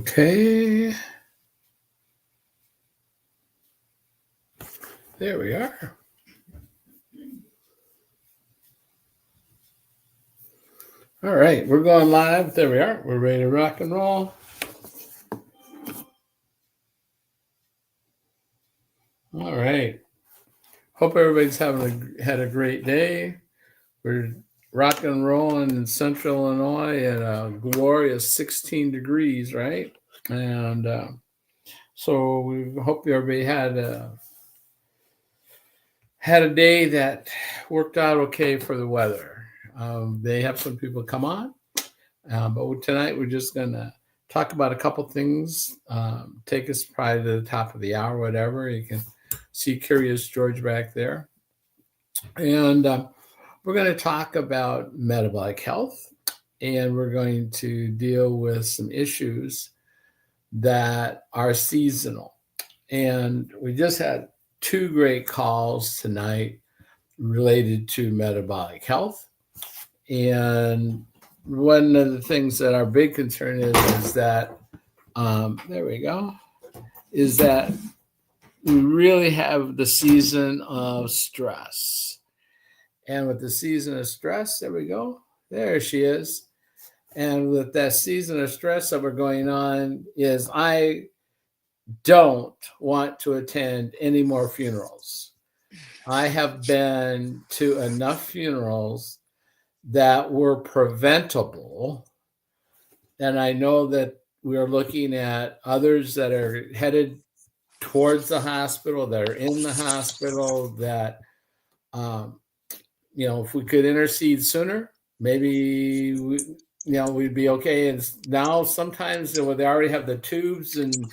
Okay, there we are. All right, we're going live. There we are. We're ready to rock and roll. All right. Hope everybody's had a great day. We're rocking and rolling in Central Illinois at a glorious 16 degrees, right? And so we hope everybody had a day that worked out okay for the weather. They have some people come on, but tonight we're just gonna talk about a couple things. Take us probably to the top of the hour, whatever. You can see Curious George back there, and we're going to talk about metabolic health, and we're going to deal with some issues that are seasonal. And we just had two great calls tonight related to metabolic health. And one of the things that our big concern is that, there we go, is that we really have the season of stress. And with the season of stress, there we go. There she is. And with that season of stress that we're going on is I don't want to attend any more funerals. I have been to enough funerals that were preventable. And I know that we are looking at others that are headed towards the hospital, that are in the hospital, that, if we could intercede sooner, maybe we'd be okay. And now sometimes they already have the tubes, and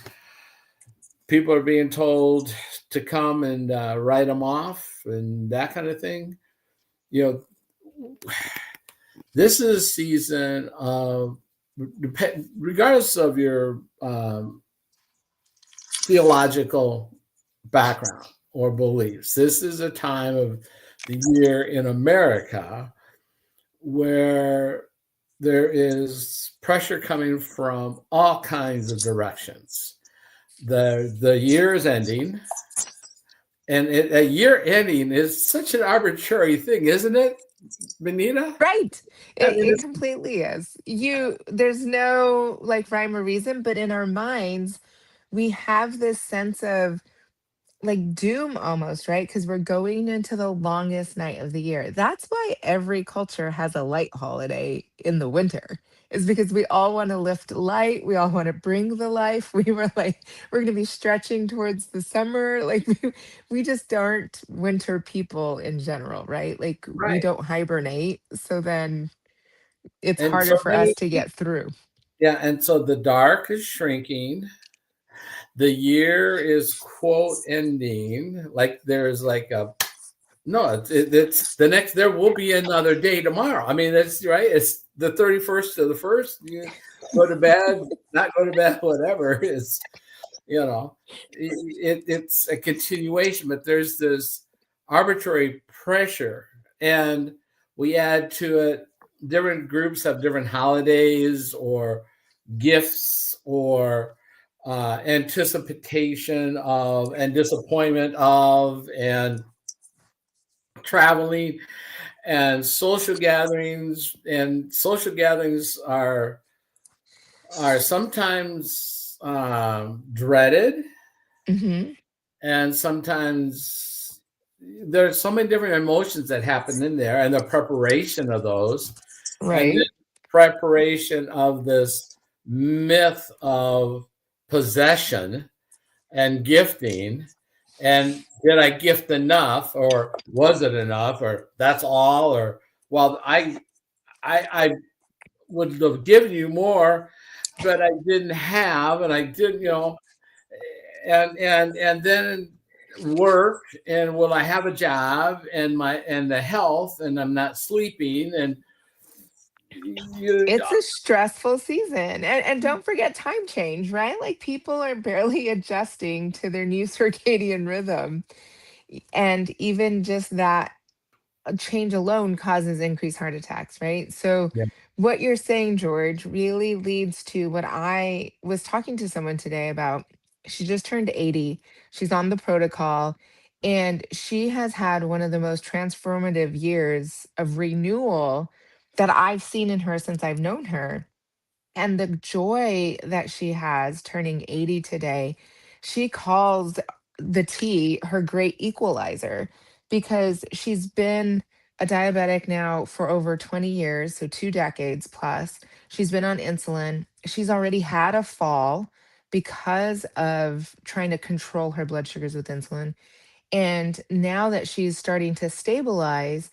people are being told to come and write them off and that kind of thing. This is a season of, regardless of your theological background or beliefs, this is a time of the year in America where there is pressure coming from all kinds of directions. The year is ending, and a year ending is such an arbitrary thing, isn't it, Benita? Right. I mean, It completely is. There's no like rhyme or reason, but in our minds, we have this sense of like doom almost, right? Because we're going into the longest night of the year. That's why every culture has a light holiday in the winter, is because we all want to lift light. We all want to bring the life. We were like, we're going to be stretching towards the summer. Like, we just aren't winter people in general, right? Like, we right. don't hibernate. So then it's And harder so for us many, to get through. yeah, and so the dark is shrinking. The year is quote ending. Like there's like a no, it's the next. There will be another day tomorrow. I mean, that's right. It's the 31st to the first. You go to bed, not go to bed, whatever is. It's a continuation, but there's this arbitrary pressure, and we add to it. Different groups have different holidays or gifts or anticipation of and disappointment of and traveling and social gatherings are sometimes dreaded, Hmm. and sometimes there's so many different emotions that happen in there, and the preparation of those, and then Right. preparation of this myth of possession and gifting, and did I gift enough, or was it enough, or that's all, or well, I would have given you more, but I didn't have, and I didn't, and then work, and will I have a job, and the health, and I'm not sleeping, and you It's a stressful season. And don't forget time change, right? Like people are barely adjusting to their new circadian rhythm. And even just that change alone causes increased heart attacks, right? So yeah, what you're saying, George, really leads to what I was talking to someone today about. She just turned 80. She's on the protocol, and she has had one of the most transformative years of renewal that I've seen in her since I've known her. And the joy that she has turning 80 today, she calls the tea her great equalizer because she's been a diabetic now for over 20 years, so 2 decades plus. She's been on insulin. She's already had a fall because of trying to control her blood sugars with insulin. And now that she's starting to stabilize,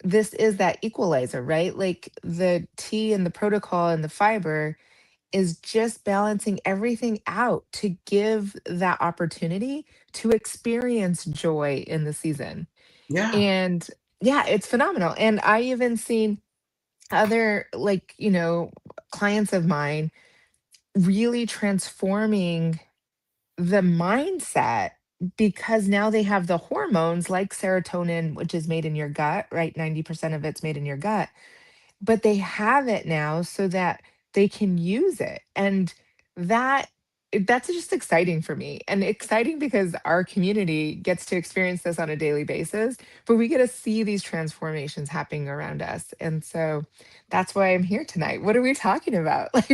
this is that equalizer, right? Like the tea and the protocol and the fiber is just balancing everything out to give that opportunity to experience joy in the season. Yeah. And yeah, it's phenomenal. And I even seen other, like, clients of mine really transforming the mindset because now they have the hormones like serotonin, which is made in your gut, right? 90% of it's made in your gut, but they have it now so that they can use it. And that that's just exciting for me, and exciting because our community gets to experience this on a daily basis, but we get to see these transformations happening around us. And so that's why I'm here tonight. What are we talking about? Like,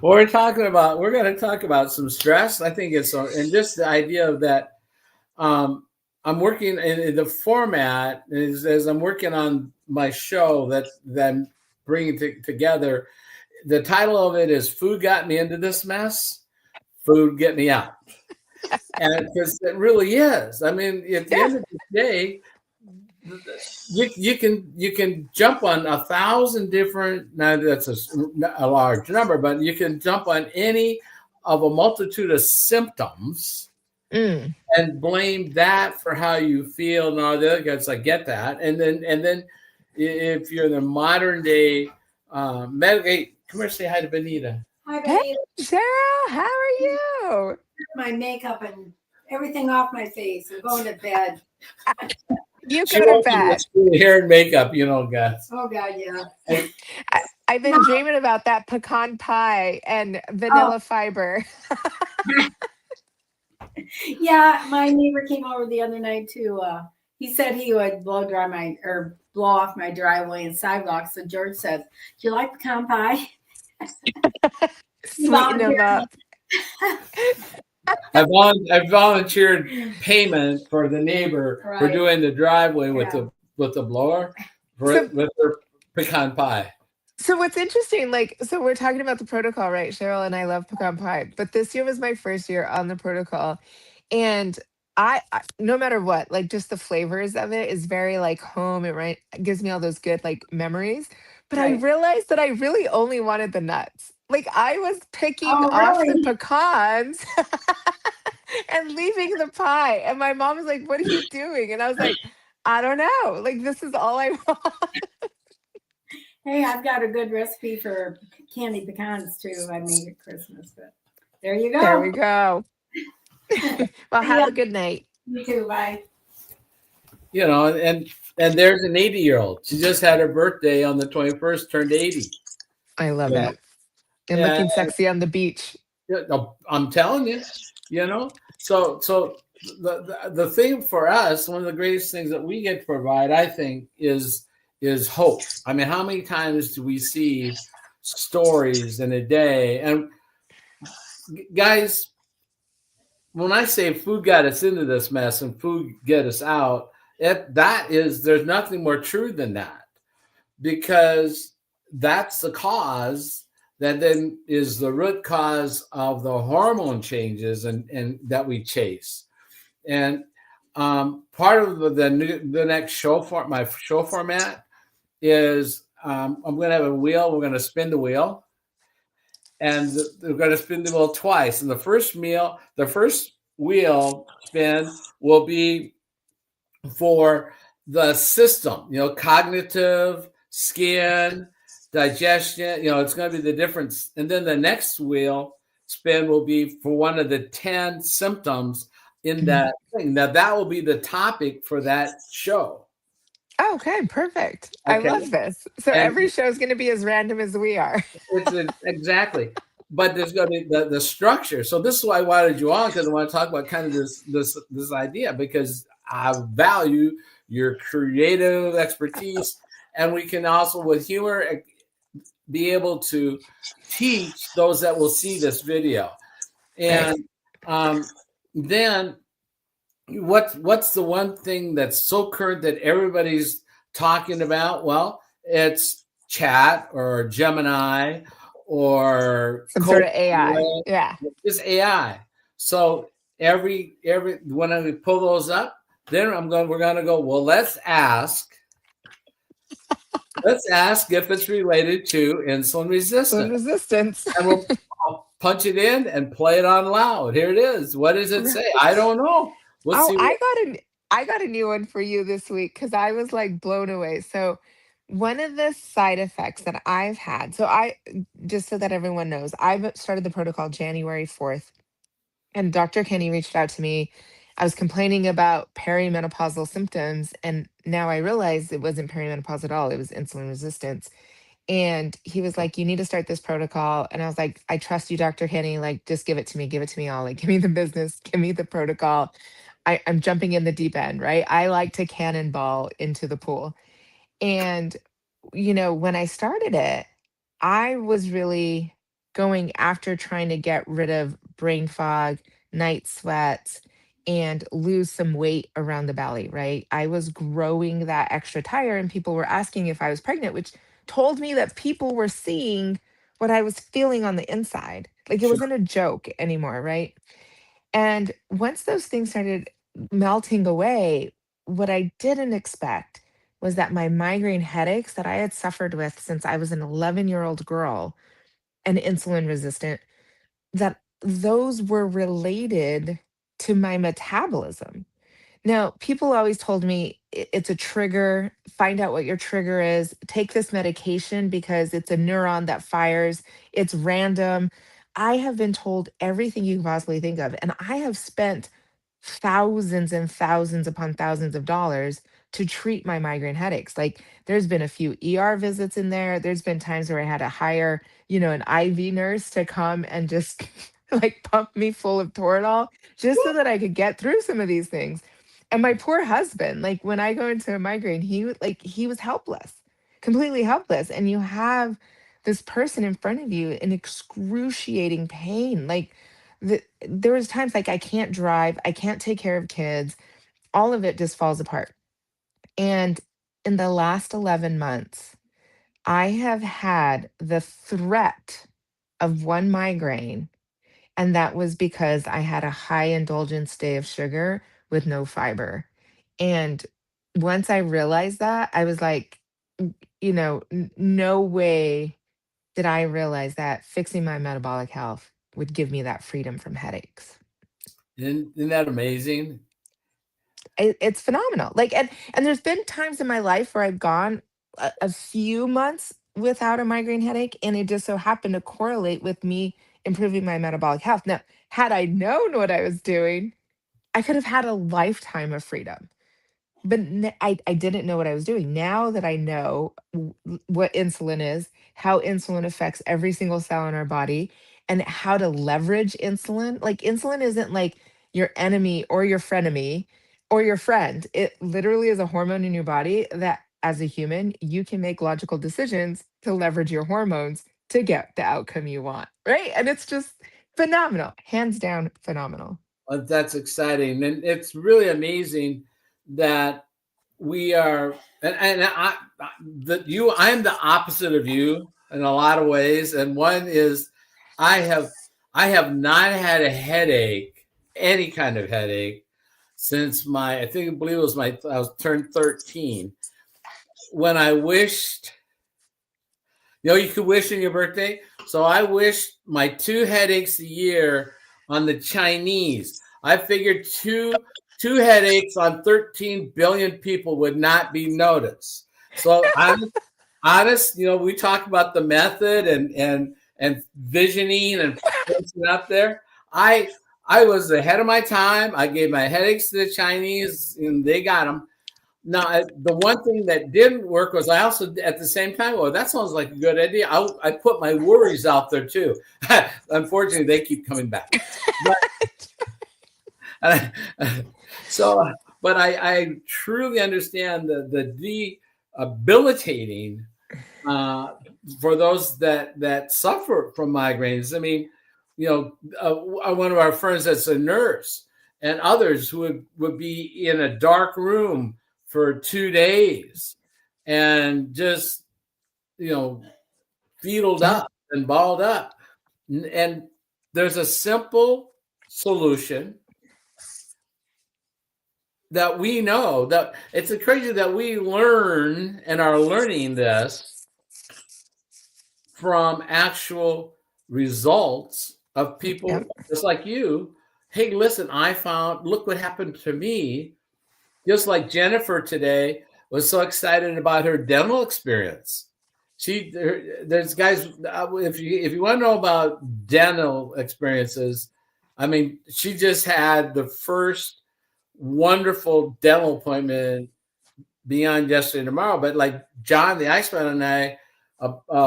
We're going to talk about some stress. I think and just the idea of that. I'm working in the format is as I'm working on my show that I'm bringing together. The title of it is "Food Got Me Into This Mess, Food Get Me Out," and because it really is. I mean, at the yeah. end of the day, you can jump on 1,000 different. Now that's a large number, but you can jump on any of a multitude of symptoms Mm. and blame that for how you feel. No, the other guys, I get that. And then if you're the modern day hey, come here, say hi to Benita. Hi, Hey, Benita. Sarah, how are you? My makeup and everything off my face. I'm going to bed. You She go to won't be bed. with hair and makeup, guys. Oh God, yeah. And I've been dreaming about that pecan pie and Oh vanilla fiber. yeah. My neighbor came over the other night to. He said he would blow off my driveway and sidewalk. So George says, "Do you like pecan pie?" He Sweeten them volunteered. up. I volunteered payment for the neighbor for Right. doing the driveway with Yeah. the blower So, with her pecan pie. so what's interesting, like, so we're talking about the protocol, right? Cheryl and I love pecan pie, but this year was my first year on the protocol. And no matter what, like, just the flavors of it is very like home. It gives me all those good like memories. But I Right. realized that I really only wanted the nuts. Like, I was picking Oh off the really? pecans and leaving the pie. And my mom was like, "What are you doing?" And I was like, "I don't know. Like, this is all I want." Hey, I've got a good recipe for candy pecans too. I made at Christmas, but there you There we go. go. Well, See ya. have a good night. You too. Bye. And there's an 80-year-old. She just had her birthday on the 21st, turned 80. I love You know, it. And and looking sexy on the beach. I'm telling you, So the thing for us, one of the greatest things that we get to provide, I think, is hope. I mean, how many times do we see stories in a day? And guys, when I say food got us into this mess and food get us out, there's nothing more true than that, because that's the cause that then is the root cause of the hormone changes and that we chase. And part of the next my show format is I'm going to have a wheel. We're going to spin the wheel, and we're going to spin the wheel twice. And the first wheel spin will be for the system, cognitive, skin, digestion, it's going to be the difference. And then the next wheel spin will be for one of the 10 symptoms in Mhm. that thing. Now, that will be the topic for that show. Okay, perfect. I Okay. love this. So And every show is going to be as random as we are. exactly. But there's going to be the structure. So this is why I wanted you on, because I want to talk about kind of this idea, because I value your creative expertise, and we can also with humor be able to teach those that will see this video. Right. And then what's the one thing that's so current that everybody's talking about? Well, it's chat or Gemini or Some sort code, of AI. Yeah. just AI. So every when I pull those up, then we're gonna go, well, let's ask if it's related to insulin Insulin resistance. resistance. And I'll punch it in and play it on loud. Here it is. What does it say? I Right. don't know. We'll Oh, see. I got a new one for you this week because I was like blown away. So one of the side effects that I've had, so I just so that everyone knows, I've started the protocol January 4th, and Dr. Kenny reached out to me. I was complaining about perimenopausal symptoms, and now I realize it wasn't perimenopause at all. It was insulin resistance. And he was like, "You need to start this protocol." And I was like, "I trust you, Dr. Kenny. Like, just give it to me all. Like, give me the business, give me the protocol. I'm jumping in the deep end, right? I like to cannonball into the pool." And, when I started it, I was really going after trying to get rid of brain fog, night sweats, and lose some weight around the belly, right? I was growing that extra tire, and people were asking if I was pregnant, which told me that people were seeing what I was feeling on the inside. Like it Sure. wasn't a joke anymore, right? And once those things started melting away, what I didn't expect was that my migraine headaches that I had suffered with since I was an 11-year-old girl and insulin resistant, that those were related to my metabolism. Now, people always told me it's a trigger. Find out what your trigger is. Take this medication because it's a neuron that fires. It's random. I have been told everything you can possibly think of. And I have spent thousands and thousands upon thousands of dollars to treat my migraine headaches. Like there's been a few ER visits in there. There's been times where I had to hire, an IV nurse to come and just like pump me full of Toradol just so that I could get through some of these things. And my poor husband, like when I go into a migraine, he was helpless, completely helpless. And you have this person in front of you in excruciating pain. Like there was times like I can't drive, I can't take care of kids, all of it just falls apart. And in the last 11 months, I have had the threat of one migraine, and that was because I had a high indulgence day of sugar with no fiber. And once I realized that, I was like, no way did I realize that fixing my metabolic health would give me that freedom from headaches. Isn't that amazing? It's phenomenal. Like, and there's been times in my life where I've gone a few months without a migraine headache, and it just so happened to correlate with me improving my metabolic health. Now, had I known what I was doing, I could have had a lifetime of freedom. But I didn't know what I was doing. Now that I know what insulin is, how insulin affects every single cell in our body, and how to leverage insulin. Like insulin isn't like your enemy or your frenemy or your friend. It literally is a hormone in your body that, as a human, you can make logical decisions to leverage your hormones to get the outcome you want. Right? And it's just phenomenal, hands down, phenomenal. That's exciting, and it's really amazing that we are. And I'm the opposite of you in a lot of ways. And one is, I have I have not had a headache, any kind of headache, since I believe it was I was turned 13, when I wished. You could wish on your birthday. So I wished my 2 headaches a year on the Chinese. I figured two headaches on 13 billion people would not be noticed. So I'm honest. We talk about the method and visioning and putting up there. I was ahead of my time. I gave my headaches to the Chinese, and they got them. Now, the one thing that didn't work was I also, at the same time, well, that sounds like a good idea. I put my worries out there too. Unfortunately, they keep coming back. But, so, but I truly understand the debilitating for those that suffer from migraines. I mean, one of our friends that's a nurse and others who would be in a dark room for 2 days and just, fetaled up and balled up. And there's a simple solution that we know that it's crazy that we learn and are learning this from actual results of people just like you. Hey, listen, look what happened to me. Just like Jennifer today was so excited about her dental experience. There's guys, if you want to know about dental experiences, I mean, she just had the first wonderful dental appointment beyond yesterday and tomorrow. But like John, the Iceman, and I,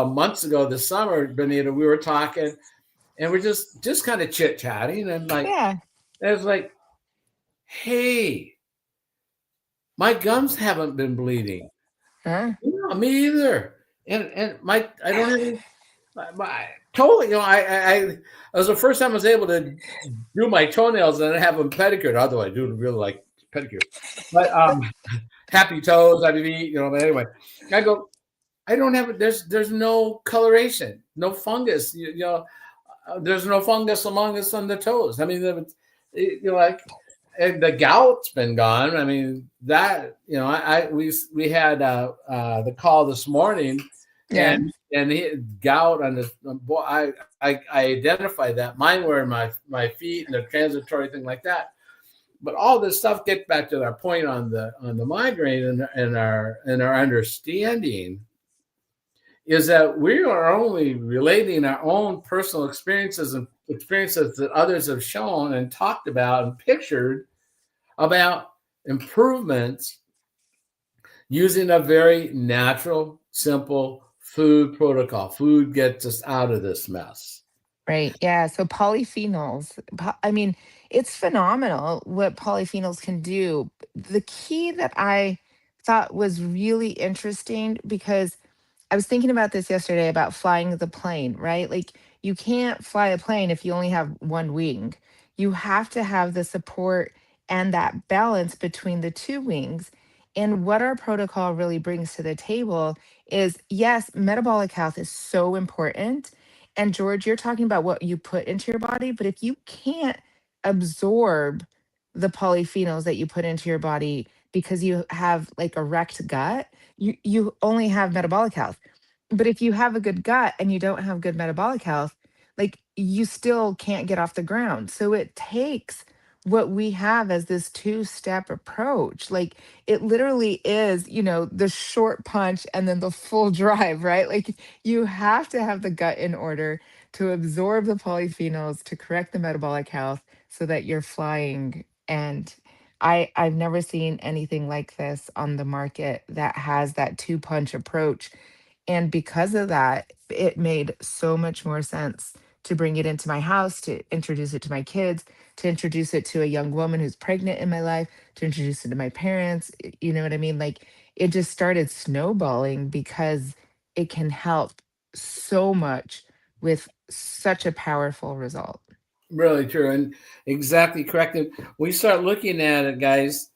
months ago this summer, Benita, we were talking, and we're just kind of chit chatting, and it was like, hey, my gums haven't been bleeding. Me either. And I don't have any. Totally, it was the first time I was able to do my toenails and have them pedicured. Although I do really like pedicure, but happy toes, but anyway, I go, I don't have it. There's no coloration, no fungus. There's no fungus among us on the toes. I mean, and the gout's been gone. I mean, that we had the call this morning, and he gout on his boy. I identified that mine were in my feet and the transitory thing like that. But all this stuff gets back to our point on the migraine and our understanding is that we are only relating our own personal experiences and experiences that others have shown and talked about and pictured about improvements using a very natural, simple food protocol. Food gets us out of this mess. Right. Yeah. So polyphenols, I mean, it's phenomenal what polyphenols can do. The key that I thought was really interesting, because I was thinking about this yesterday about flying the plane, right? Like, you can't fly a plane if you only have one wing. You have to have the support and that balance between the two wings. And what our protocol really brings to the table is, yes, metabolic health is so important. And George, you're talking about what you put into your body, but if you can't absorb the polyphenols that you put into your body because you have like a wrecked gut, you only have metabolic health. But if you have a good gut and you don't have good metabolic health, like, you still can't get off the ground. So it takes what we have as this two-step approach. Like, it literally is, the short punch and then the full drive, right? Like, you have to have the gut in order to absorb the polyphenols, to correct the metabolic health so that you're flying. And I've never seen anything like this on the market that has that two-punch approach. And because of that, it made so much more sense to bring it into my house, to introduce it to my kids, to introduce it to a young woman who's pregnant in my life, to introduce it to my parents. You know what I mean? Like, it just started snowballing because it can help so much with such a powerful result. Really true, and exactly correct. And we start looking at it, guys,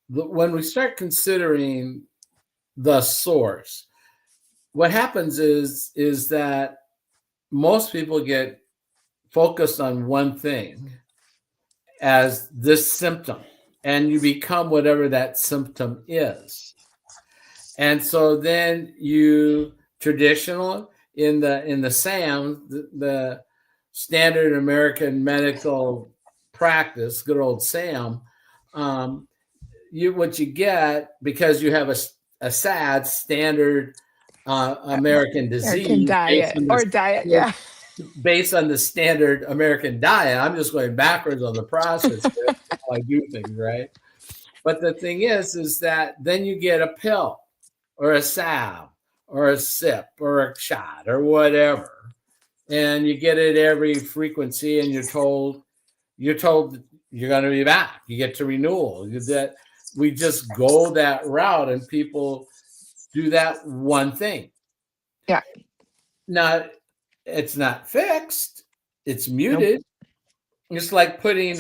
when we start considering the source, what happens is that most people get focused on one thing as this symptom, and you become whatever that symptom is. And so then you traditional in the SAM, the standard American medical practice, good old SAM, what you get, because you have a SAD, standard American disease diet yeah, based on the standard American diet. I'm just going backwards on the process. That's how I do things, right? But the thing is that then you get a pill or a salve or a sip or a shot or whatever, and you get it every frequency, and you're told you're going to be back. You get to renewal. That we just go that route, and people do that one thing. Yeah. Now, it's not fixed. It's Nope. muted. It's like putting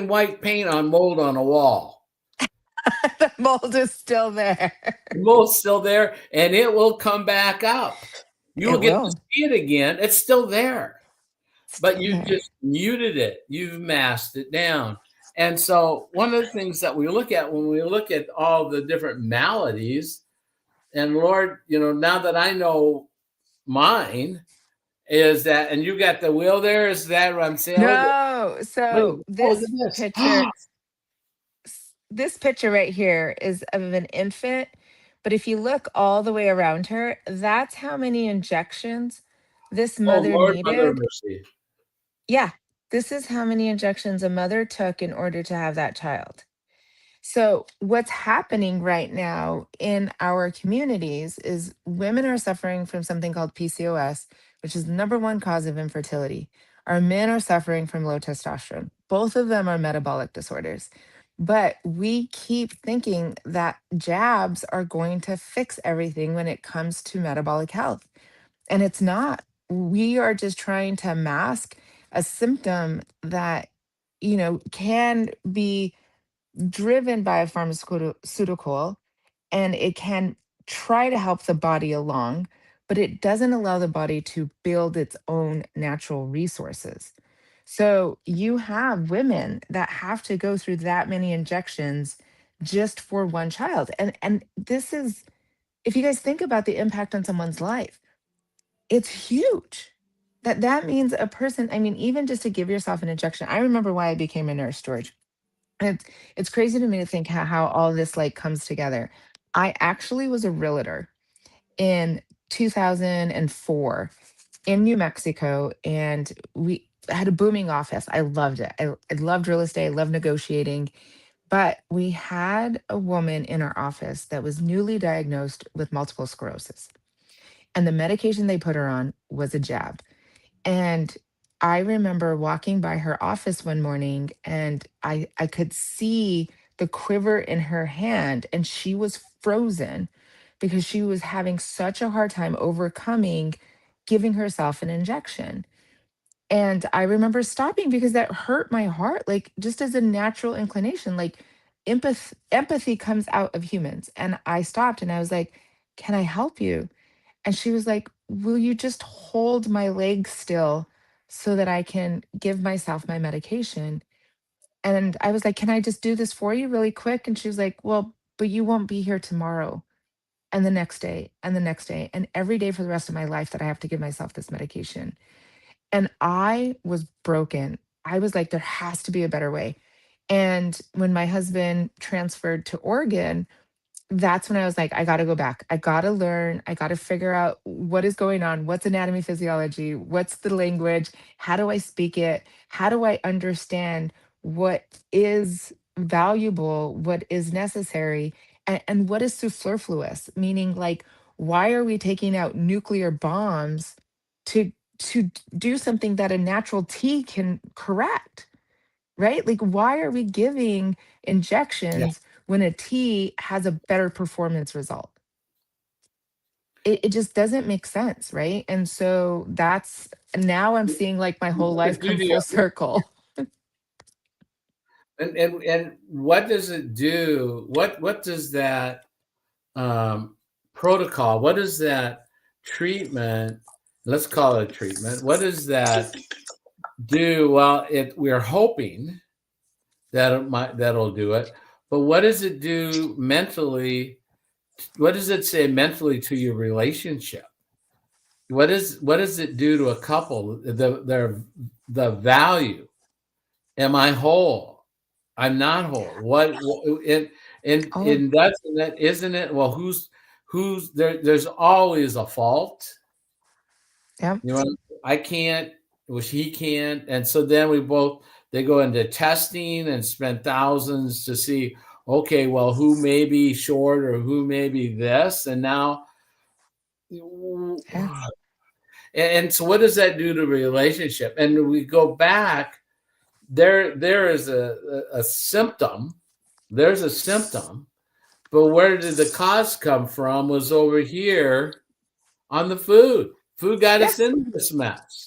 white paint on mold on a wall. The mold is still there. The mold's still there, and it will come back up. You will It get will. to see it again. It's still there, but Still you there. just muted it. You've masked it down. And so one of the things that we look at when we look at all the different maladies, and Lord, now that I know mine, is that, and you got the wheel there, is that what I'm saying? No. Wait, So look at this picture right here is of an infant, but if you look all the way around her, that's how many injections this Oh, mother Lord, Mother of needed. Mercy. Yeah, this is how many injections a mother took in order to have that child. So, what's happening right now in our communities is women are suffering from something called PCOS, which is the number one cause of infertility. Our men are suffering from low testosterone. Both of them are metabolic disorders. But we keep thinking that jabs are going to fix everything when it comes to metabolic health. And it's not. We are just trying to mask a symptom that, can be driven by a pharmaceutical, and it can try to help the body along, but it doesn't allow the body to build its own natural resources. So you have women that have to go through that many injections just for one child. And this is, if you guys think about the impact on someone's life, it's huge. That means a person, I mean, even just to give yourself an injection. I remember why I became a nurse, George. It's crazy to me to think how all this like comes together. I actually was a realtor in 2004 in New Mexico, and we had a booming office. I loved it. I loved real estate, I loved negotiating. But we had a woman in our office that was newly diagnosed with multiple sclerosis. And the medication they put her on was a jab. And I remember walking by her office one morning, and I could see the quiver in her hand, and she was frozen because she was having such a hard time overcoming giving herself an injection. And I remember stopping because that hurt my heart, like just as a natural inclination, like empathy comes out of humans. And I stopped and I was like, "Can I help you?" And she was like, "Will you just hold my leg still so that I can give myself my medication?" And I was like, "Can I just do this for you really quick?" And she was like, "Well, but you won't be here tomorrow and the next day and the next day and every day for the rest of my life that I have to give myself this medication." And I was broken. I was like, there has to be a better way. And when my husband transferred to Oregon, that's when I was like, I got to go back. I got to learn. I got to figure out what is going on. What's anatomy, physiology? What's the language? How do I speak it? How do I understand what is valuable, what is necessary, and what is superfluous? Meaning, like, why are we taking out nuclear bombs to do something that a natural tea can correct? Right? Like, why are we giving Yeah. injections when a tea has a better performance result? It just doesn't make sense, right? And so that's now I'm seeing like my whole The life come beauty full of it. circle. And what does it do? What does that protocol? What is that treatment? Let's call it a treatment. What does that do? Well, we're hoping that that'll do it. But what does it do mentally? What does it say mentally to your relationship? What does it do to a couple? The value. Am I whole? I'm not whole. And Oh, that isn't it? Well, who's there? There's always a fault. yeah. You know, I can't, which he can't, and so then we both They go into testing and spend thousands to see, okay, well, who may be short or who may be this. And now, Yes. and so what does that do to a relationship? And we go back, there is a symptom. There's a symptom, but where did the cause come from was over here on the food. Food got us Yes. into this mess.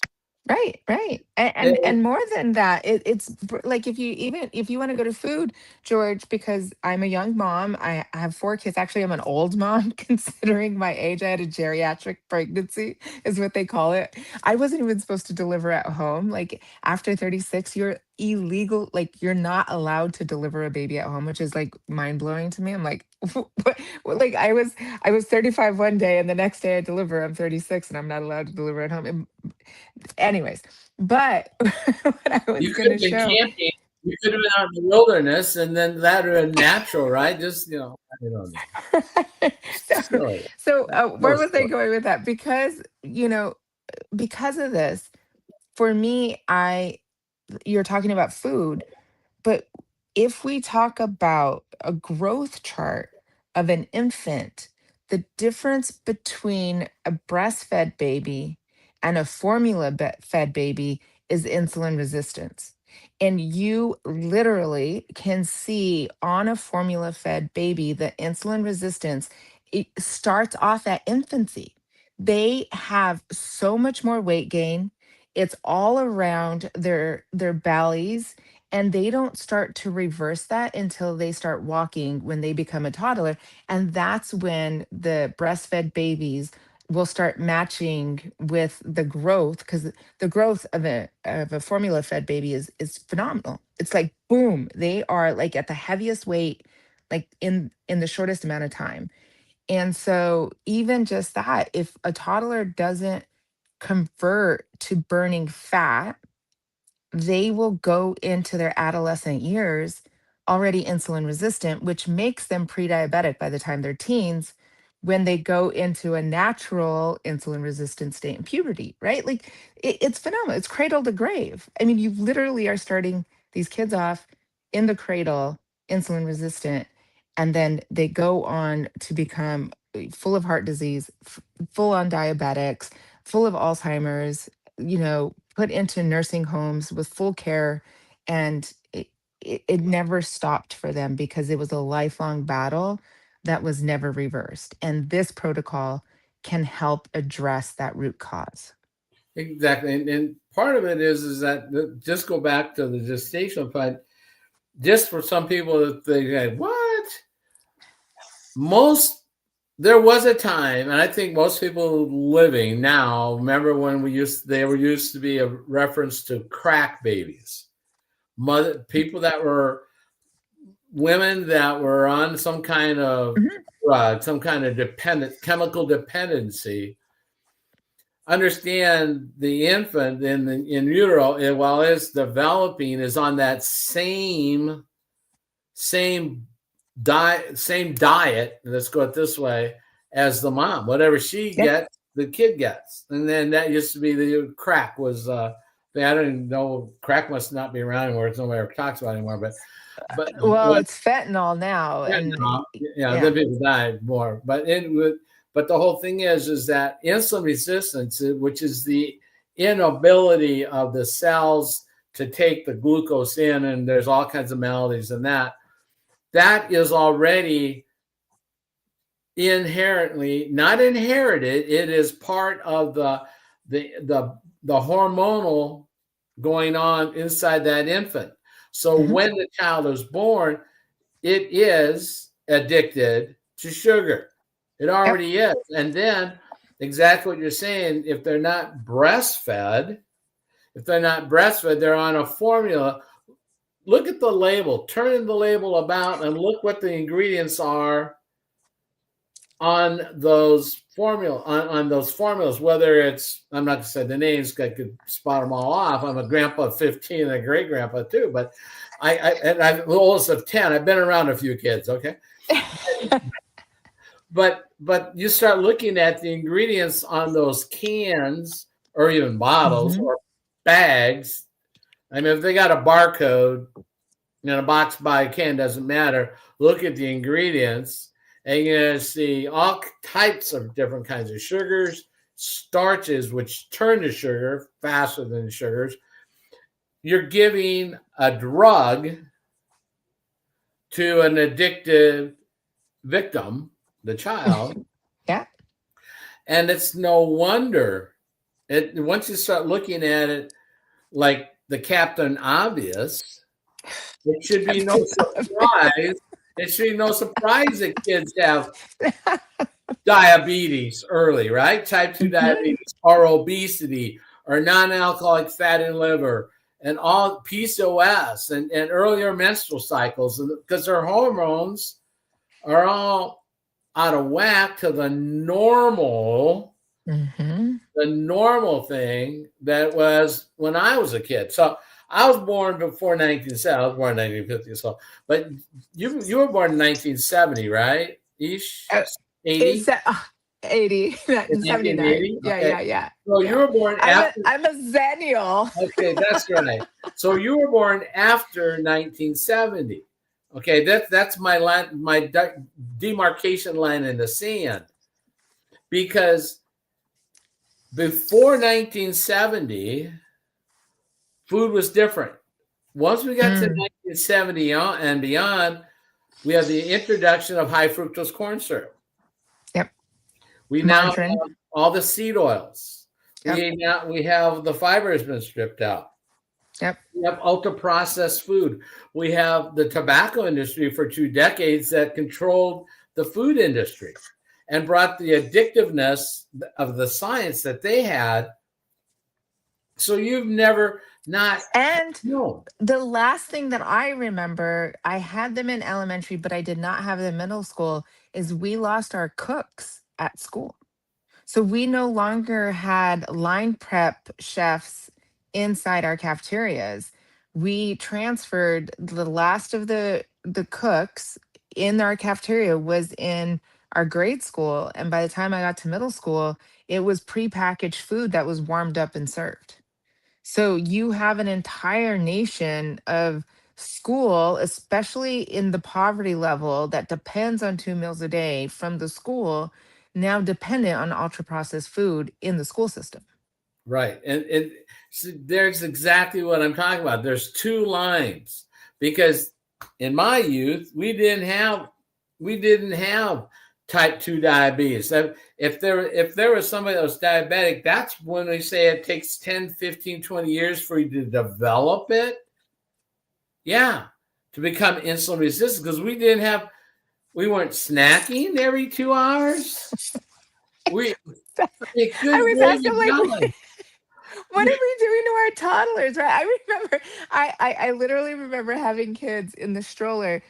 Right, right. And more than that, like if you want to go to food, George, because I'm a young mom, I have 4 kids. Actually, I'm an old mom considering my age. I had a geriatric pregnancy, is what they call it. I wasn't even supposed to deliver at home. Like after 36, you're illegal, like you're not allowed to deliver a baby at home, which is like mind-blowing to me. I'm like, what? Like I was 35 one day and the next day I deliver, I'm 36 and I'm not allowed to deliver at home. Anyways, but what I was You could going to have been show. camping. You could have been out in the wilderness, and then that would have been natural, right? Just, I don't know. so, Silly. where So was I silly. going with that? Because of this, for me, you're talking about food. But if we talk about a growth chart of an infant, the difference between a breastfed baby and a fed baby is insulin resistance. And you literally can see on a formula fed baby the insulin resistance. It starts off at infancy. They have so much more weight gain. It's all around their bellies, and they don't start to reverse that until they start walking when they become a toddler. And that's when the breastfed babies will start matching with the growth, because the growth of a formula fed baby is phenomenal. It's like boom, they are like at the heaviest weight, like in the shortest amount of time. And so even just that, if a toddler doesn't convert to burning fat, they will go into their adolescent years already insulin resistant, which makes them pre-diabetic by the time they're teens when they go into a natural insulin resistant state in puberty, right? Like it's phenomenal. It's cradle to grave. I mean, you literally are starting these kids off in the cradle, insulin resistant, and then they go on to become full of heart disease, full on diabetics, full of Alzheimer's, put into nursing homes with full care. And it never stopped for them because it was a lifelong battle that was never reversed. And this protocol can help address that root cause. Exactly. And part of it is that just go back to the gestational point, just for some people that they say, what? There was a time, and I think most people living now remember when they were used to be a reference to crack babies, people that were women that were on some kind of drug, some kind of chemical dependency. Understand the infant in utero, while it's developing, is on that same diet, let's go it this way, as the mom. Whatever she Yep. gets, the kid gets. And then that used to be the crack was, I don't even know, crack must not be around anymore. It's nobody ever talks about it anymore. But Well, it's fentanyl now. And then people die more. But the whole thing is that insulin resistance, which is the inability of the cells to take the glucose in, and there's all kinds of maladies in that is already inherently not inherited. It is part of the hormonal going on inside that infant. So when the child is born, it is addicted to sugar. It already is. And then exactly what you're saying, if they're not breastfed, they're on a formula. Look at the label, turn the label about and look what the ingredients are on those formulas, whether it's, I'm not going to say the names, I could spot them all off. I'm a grandpa of 15 and a great grandpa too, but I'm the oldest of 10. I've been around a few kids. Okay. But you start looking at the ingredients on those cans or even bottles or bags. I mean, if they got a barcode in a box by can, doesn't matter. Look at the ingredients, and you're going to see all types of different kinds of sugars, starches, which turn to sugar faster than sugars. You're giving a drug to an addictive victim, the child. Yeah. And it's no wonder once you start looking at it like the Captain Obvious, it should be no surprise. It should be no surprise that kids have diabetes early, right? Type 2 diabetes or obesity or non-alcoholic fatty liver and all PCOS and earlier menstrual cycles, because their hormones are all out of whack to the normal thing that was when I was a kid. So I was born before 1970. I was born in 1950. So, but you were born in 1970, right? Ish, 80? 80, 79. Yeah, okay. yeah. So you were born after. I'm a zennial. Okay, that's right. So you were born after 1970. Okay, that's my line, my demarcation line in the sand. Because before 1970, food was different. Once we got to 1970 and beyond, we have the introduction of high fructose corn syrup. Yep. We now have all the seed oils. Yep. We have the fiber has been stripped out. Yep. We have ultra-processed food. We have the tobacco industry for 2 decades that controlled the food industry and brought the addictiveness of the science that they had. So you've never not. And the last thing that I remember, I had them in elementary, but I did not have them in middle school, is we lost our cooks at school. So we no longer had line prep chefs inside our cafeterias. We transferred the last of the cooks in our cafeteria was in our grade school. And by the time I got to middle school, it was prepackaged food that was warmed up and served. So you have an entire nation of school, especially in the poverty level that depends on 2 meals a day from the school, now dependent on ultra processed food in the school system. Right. And so there's exactly what I'm talking about. There's 2 lines, because in my youth, we didn't have type 2 diabetes. If there was somebody that was diabetic, that's when we say it takes 10, 15, 20 years for you to develop it. Yeah. To become insulin resistant, because we weren't snacking every 2 hours. I was asking, like, what are we doing to our toddlers? Right. I remember, I literally remember having kids in the stroller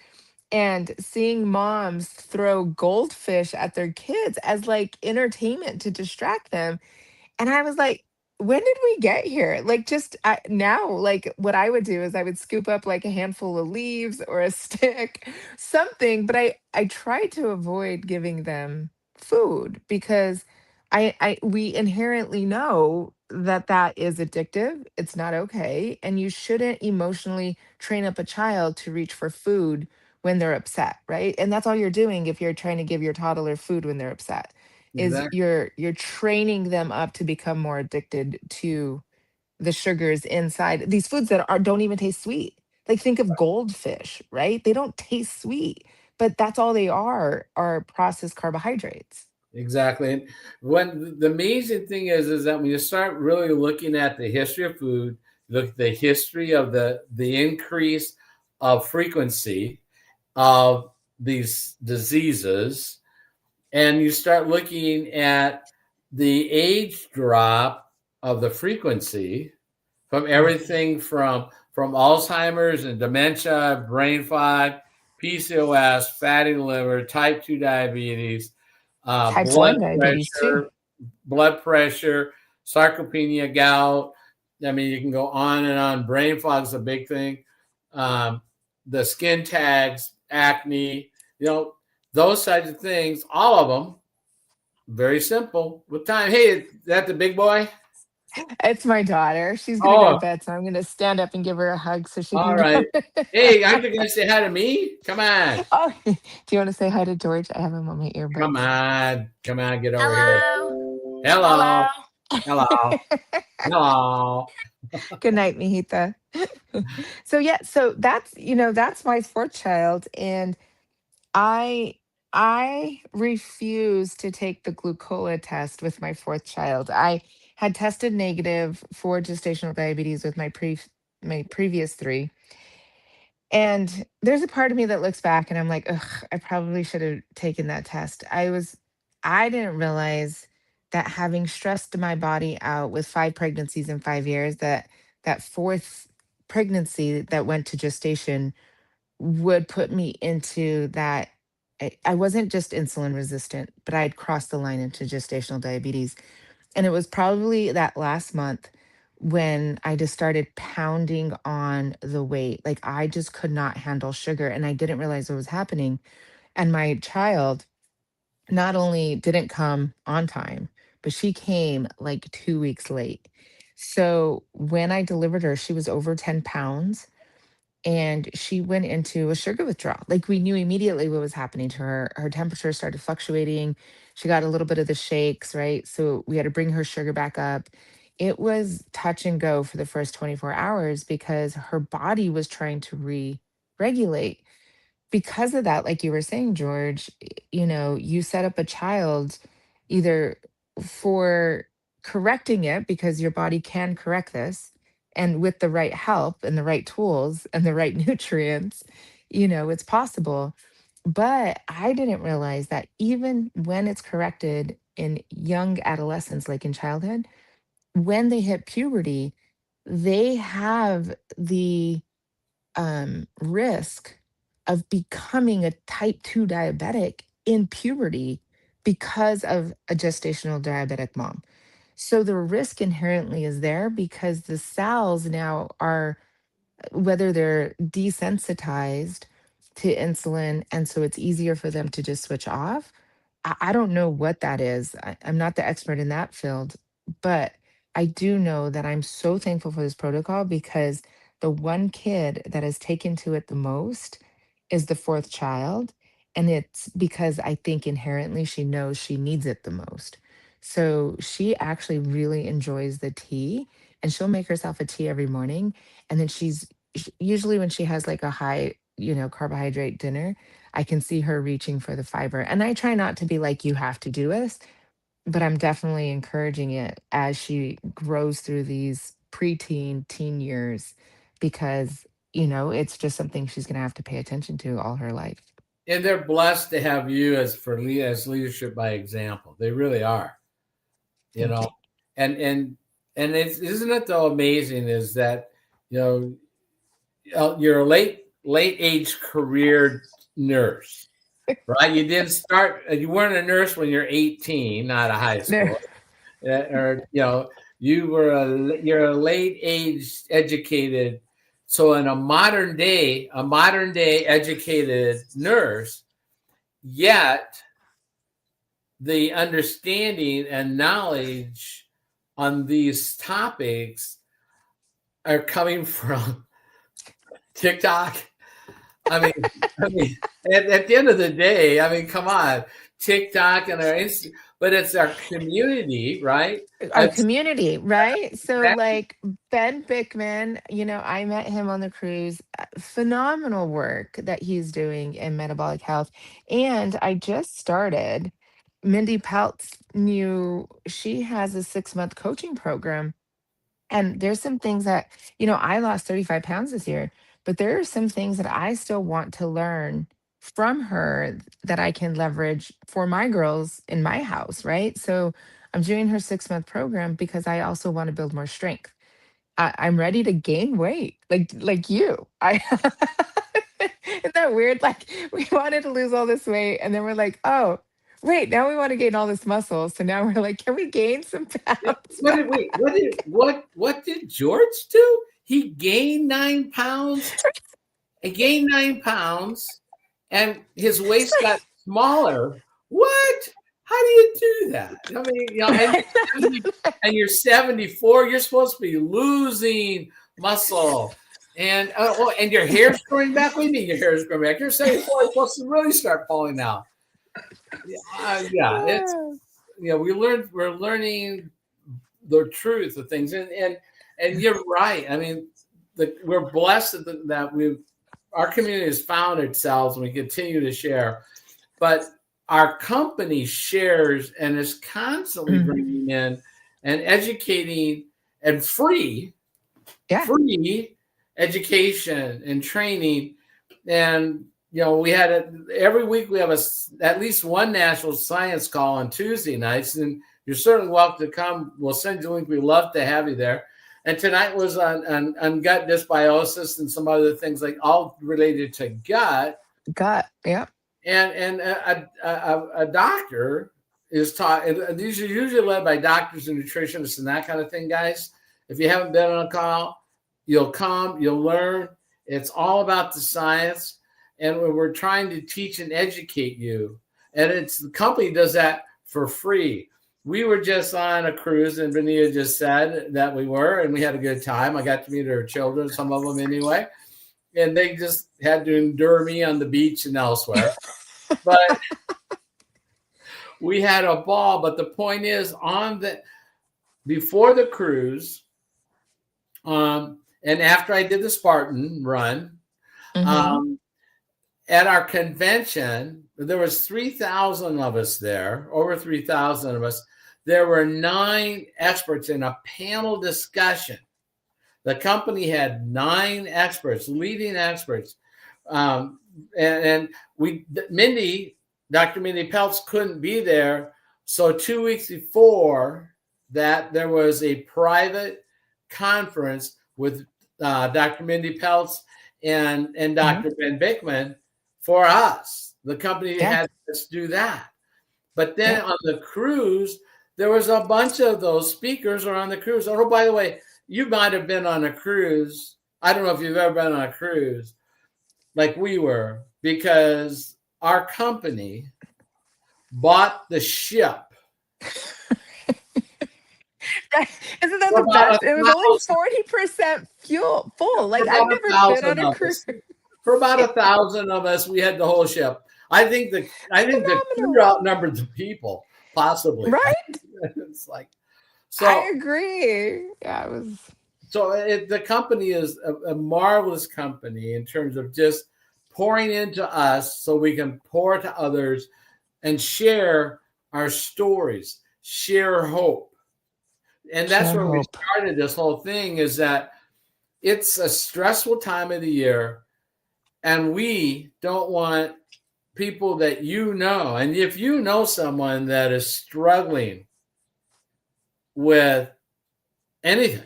and seeing moms throw goldfish at their kids as like entertainment to distract them. And I was like, when did we get here? Like, just now, like, what I would do is I would scoop up like a handful of leaves or a stick, something. But I tried to avoid giving them food because we inherently know that that is addictive. It's not okay, and you shouldn't emotionally train up a child to reach for food when they're upset, right? And that's all you're doing if you're trying to give your toddler food when they're upset is Exactly. you're training them up to become more addicted to the sugars inside these foods that don't even taste sweet. Like, think of goldfish, right? They don't taste sweet, but that's all they are processed carbohydrates. Exactly. And when the amazing thing is that when you start really looking at the history of food, look at the history of the increase of frequency of these diseases, and you start looking at the age drop of the frequency from everything from Alzheimer's and dementia, brain fog, PCOS, fatty liver, type 2 diabetes, Type 1 diabetes too. blood pressure, sarcopenia, gout. I mean, you can go on and on. Brain fog is a big thing. The skin tags, acne, those types of things, all of them, very simple with time. Hey, is that the big boy? It's my daughter. She's gonna go to Oh, bed, so I'm gonna stand up and give her a hug so she all can go. right. Hey, aren't you going to say hi to me? Come on. Oh, do you want to say hi to George? I have him on my Come earbuds. on. Come on. Get over here. Hello. Hello. Hello. Hello. Hello. Good night, Mijita. So yeah, so that's my fourth child, and I I refuse to take the glucola test with my fourth child. I had tested negative for gestational diabetes with my previous three. And there's a part of me that looks back and I'm like, ugh, I probably should have taken that test. I didn't realize that having stressed my body out with 5 pregnancies in 5 years, that fourth pregnancy that went to gestation would put me into that. I wasn't just insulin resistant, but I had crossed the line into gestational diabetes. And it was probably that last month when I just started pounding on the weight. Like I just could not handle sugar and I didn't realize what was happening. And my child not only didn't come on time, but she came like 2 weeks late. So when I delivered her, she was over 10 pounds and she went into a sugar withdrawal. Like we knew immediately what was happening to her. Her temperature started fluctuating. She got a little bit of the shakes, right? So we had to bring her sugar back up. It was touch and go for the first 24 hours because her body was trying to regulate because of that, like you were saying, George, you set up a child either for correcting it because your body can correct this, and with the right help and the right tools and the right nutrients, it's possible. But I didn't realize that even when it's corrected in young adolescents, like in childhood, when they hit puberty, they have the risk of becoming a type 2 diabetic in puberty because of a gestational diabetic mom. So the risk inherently is there because the cells now are, whether they're desensitized to insulin, and so it's easier for them to just switch off. I don't know what that is. I'm not the expert in that field, but I do know that I'm so thankful for this protocol because the one kid that has taken to it the most is the fourth child. And it's because I think inherently she knows she needs it the most. So she actually really enjoys the tea and she'll make herself a tea every morning. And then usually when she has like a high, carbohydrate dinner, I can see her reaching for the fiber. And I try not to be like, you have to do this, but I'm definitely encouraging it as she grows through these preteen, teen years, because, it's just something she's going to have to pay attention to all her life. And they're blessed to have you as leadership by example. They really are. You Thank know, you. and it's isn't it though amazing is that you you're a late age career nurse, right? You didn't start. You weren't a nurse when you're 18, not a high No. school, or you're a late age educated. So in a modern day educated nurse, yet the understanding and knowledge on these topics are coming from TikTok. I mean, at the end of the day, come on, TikTok and but it's our community, right? Our It's community, right? So, like Ben Bickman, I met him on the cruise. Phenomenal work that he's doing in metabolic health. And I just started Mindy Peltz she has a 6-month coaching program. And there's some things that, I lost 35 pounds this year, but there are some things that I still want to learn from her that I can leverage for my girls in my house, right? So I'm doing her 6-month program because I also want to build more strength. I'm ready to gain weight, like you. Isn't that weird? Like we wanted to lose all this weight, and then we're like, oh, wait, now we want to gain all this muscle. So now we're like, can we gain some pounds back? what did George do? He gained 9 pounds. He gained 9 pounds, and his waist got smaller. What? How do you do that? I mean, and you're 74. You're supposed to be losing muscle, and your hair's growing back. What do you mean your hair is growing back? You're 74. You're supposed to really start falling out. Yeah, it's we're learning the truth of things, and you're right. I mean, we're blessed that our community has found itself, and we continue to share. But our company shares and is constantly bringing in and educating and free education and training. And we had every week we have at least one national science call on Tuesday nights, and you're certainly welcome to come. We'll send you a link. We'd love to have you there. And tonight was on gut dysbiosis and some other things, like all related to gut. Yeah. And a doctor is taught. These are usually led by doctors and nutritionists and that kind of thing, guys. If you haven't been on a call, you'll come, you'll learn. It's all about the science, and we're trying to teach and educate you. And the company does that for free. We were just on a cruise, and Benita just said that we were, and we had a good time. I got to meet her children, some of them anyway, and they just had to endure me on the beach and elsewhere. But we had a ball. But the point is, before the cruise, and after I did the Spartan run, at our convention, there was 3,000 of us there, over 3,000 of us. There were 9 experts in a panel discussion. The company had 9 experts, leading experts. And Dr. Mindy Peltz couldn't be there. So 2 weeks before that, there was a private conference with Dr. Mindy Peltz and Dr. Ben Bickman for us. The company had us do that. But then on the cruise, there was a bunch of those speakers are on the cruise. Oh, by the way, you might have been on a cruise. I don't know if you've ever been on a cruise like we were, because our company bought the ship. Isn't that the best? It was only 40% full. Like, I've never been on a cruise. For about 1,000 of us, we had the whole ship. I think the crew outnumbered the people, possibly. Right? It's like, so I agree. Yeah, it was. So the company is a marvelous company in terms of just pouring into us so we can pour to others and share our stories, share hope. And that's where we started this whole thing, is that it's a stressful time of the year, and we don't want people that and if you know someone that is struggling with anything,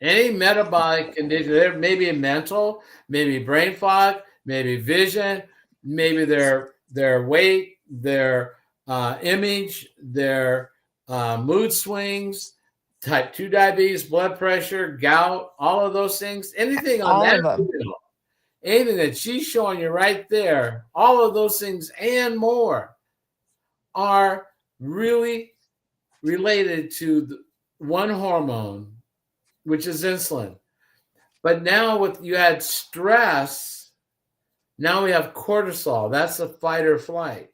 any metabolic condition, there may be mental, maybe brain fog, maybe vision, maybe their weight, their image, their mood swings, type 2 diabetes, blood pressure, gout, all of those things, anything on that, anything that she's showing you right there, all of those things and more are really related to the one hormone, which is insulin. But now you had stress, now we have cortisol. That's the fight or flight.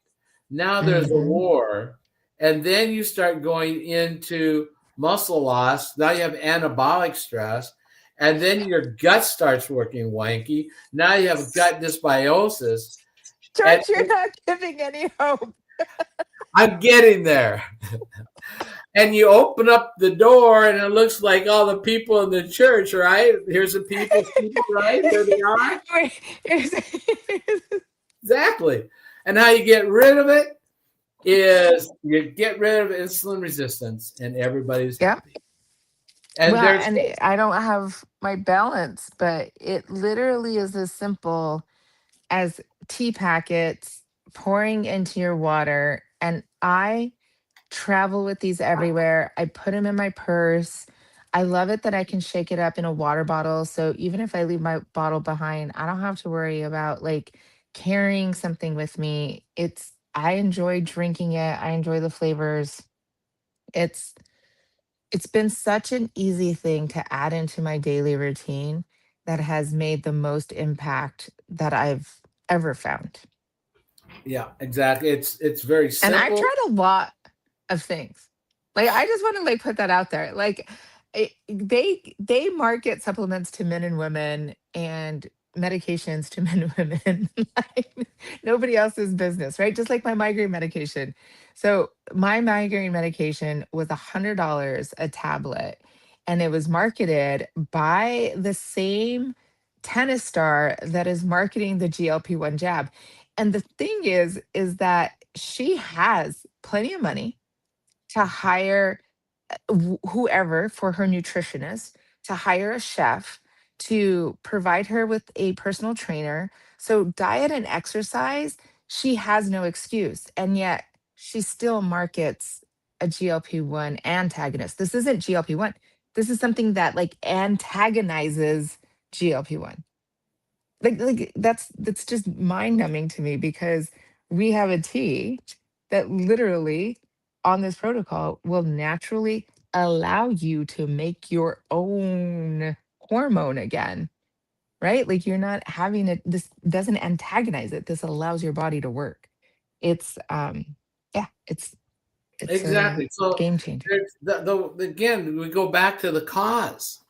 Now there's a war. And then you start going into muscle loss. Now you have anabolic stress. And then your gut starts working wanky. Now you have gut dysbiosis. George, you're not giving any hope. I'm getting there. And you open up the door, and it looks like all the people in the church, right? Here's the people, right? There they are. Exactly. And how you get rid of it is you get rid of insulin resistance, and everybody's happy. And I don't have my balance, but it literally is as simple as tea packets pouring into your water. And I travel with these everywhere. I put them in my purse. I love it that I can shake it up in a water bottle. So even if I leave my bottle behind, I don't have to worry about like carrying something with me. I enjoy drinking it. I enjoy the flavors. It's it's been such an easy thing to add into my daily routine that has made the most impact that I've ever found. Yeah, exactly. It's very And I've simple. tried a lot of things. Like, I just want to like put that out there. Like, they market supplements to men and women and medications to men and women like nobody else's business, right? Just like my migraine medication. So my migraine medication was $100 a tablet, and it was marketed by the same tennis star that is marketing the GLP-1 jab. And the thing is that she has plenty of money to hire whoever for her nutritionist, to hire a chef, to provide her with a personal trainer. So, diet and exercise, she has no excuse. And yet, she still markets a GLP-1 antagonist. This isn't GLP-1. This is something that like antagonizes GLP-1. Like that's just mind-numbing to me because we have a tea that literally on this protocol will naturally allow you to make your own hormone again, right? Like you're not having it, this doesn't antagonize it. This allows your body to work. It's yeah, it's a Exactly. So game changer. there's again, we go back to the cause.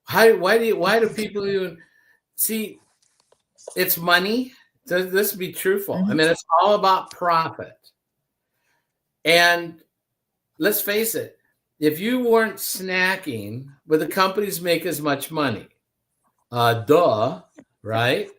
Why do people even see? It's money. Let's be truthful. I Mhm. mean, it's all about profit. And let's face it, if you weren't snacking, would the companies make as much money? Duh, right?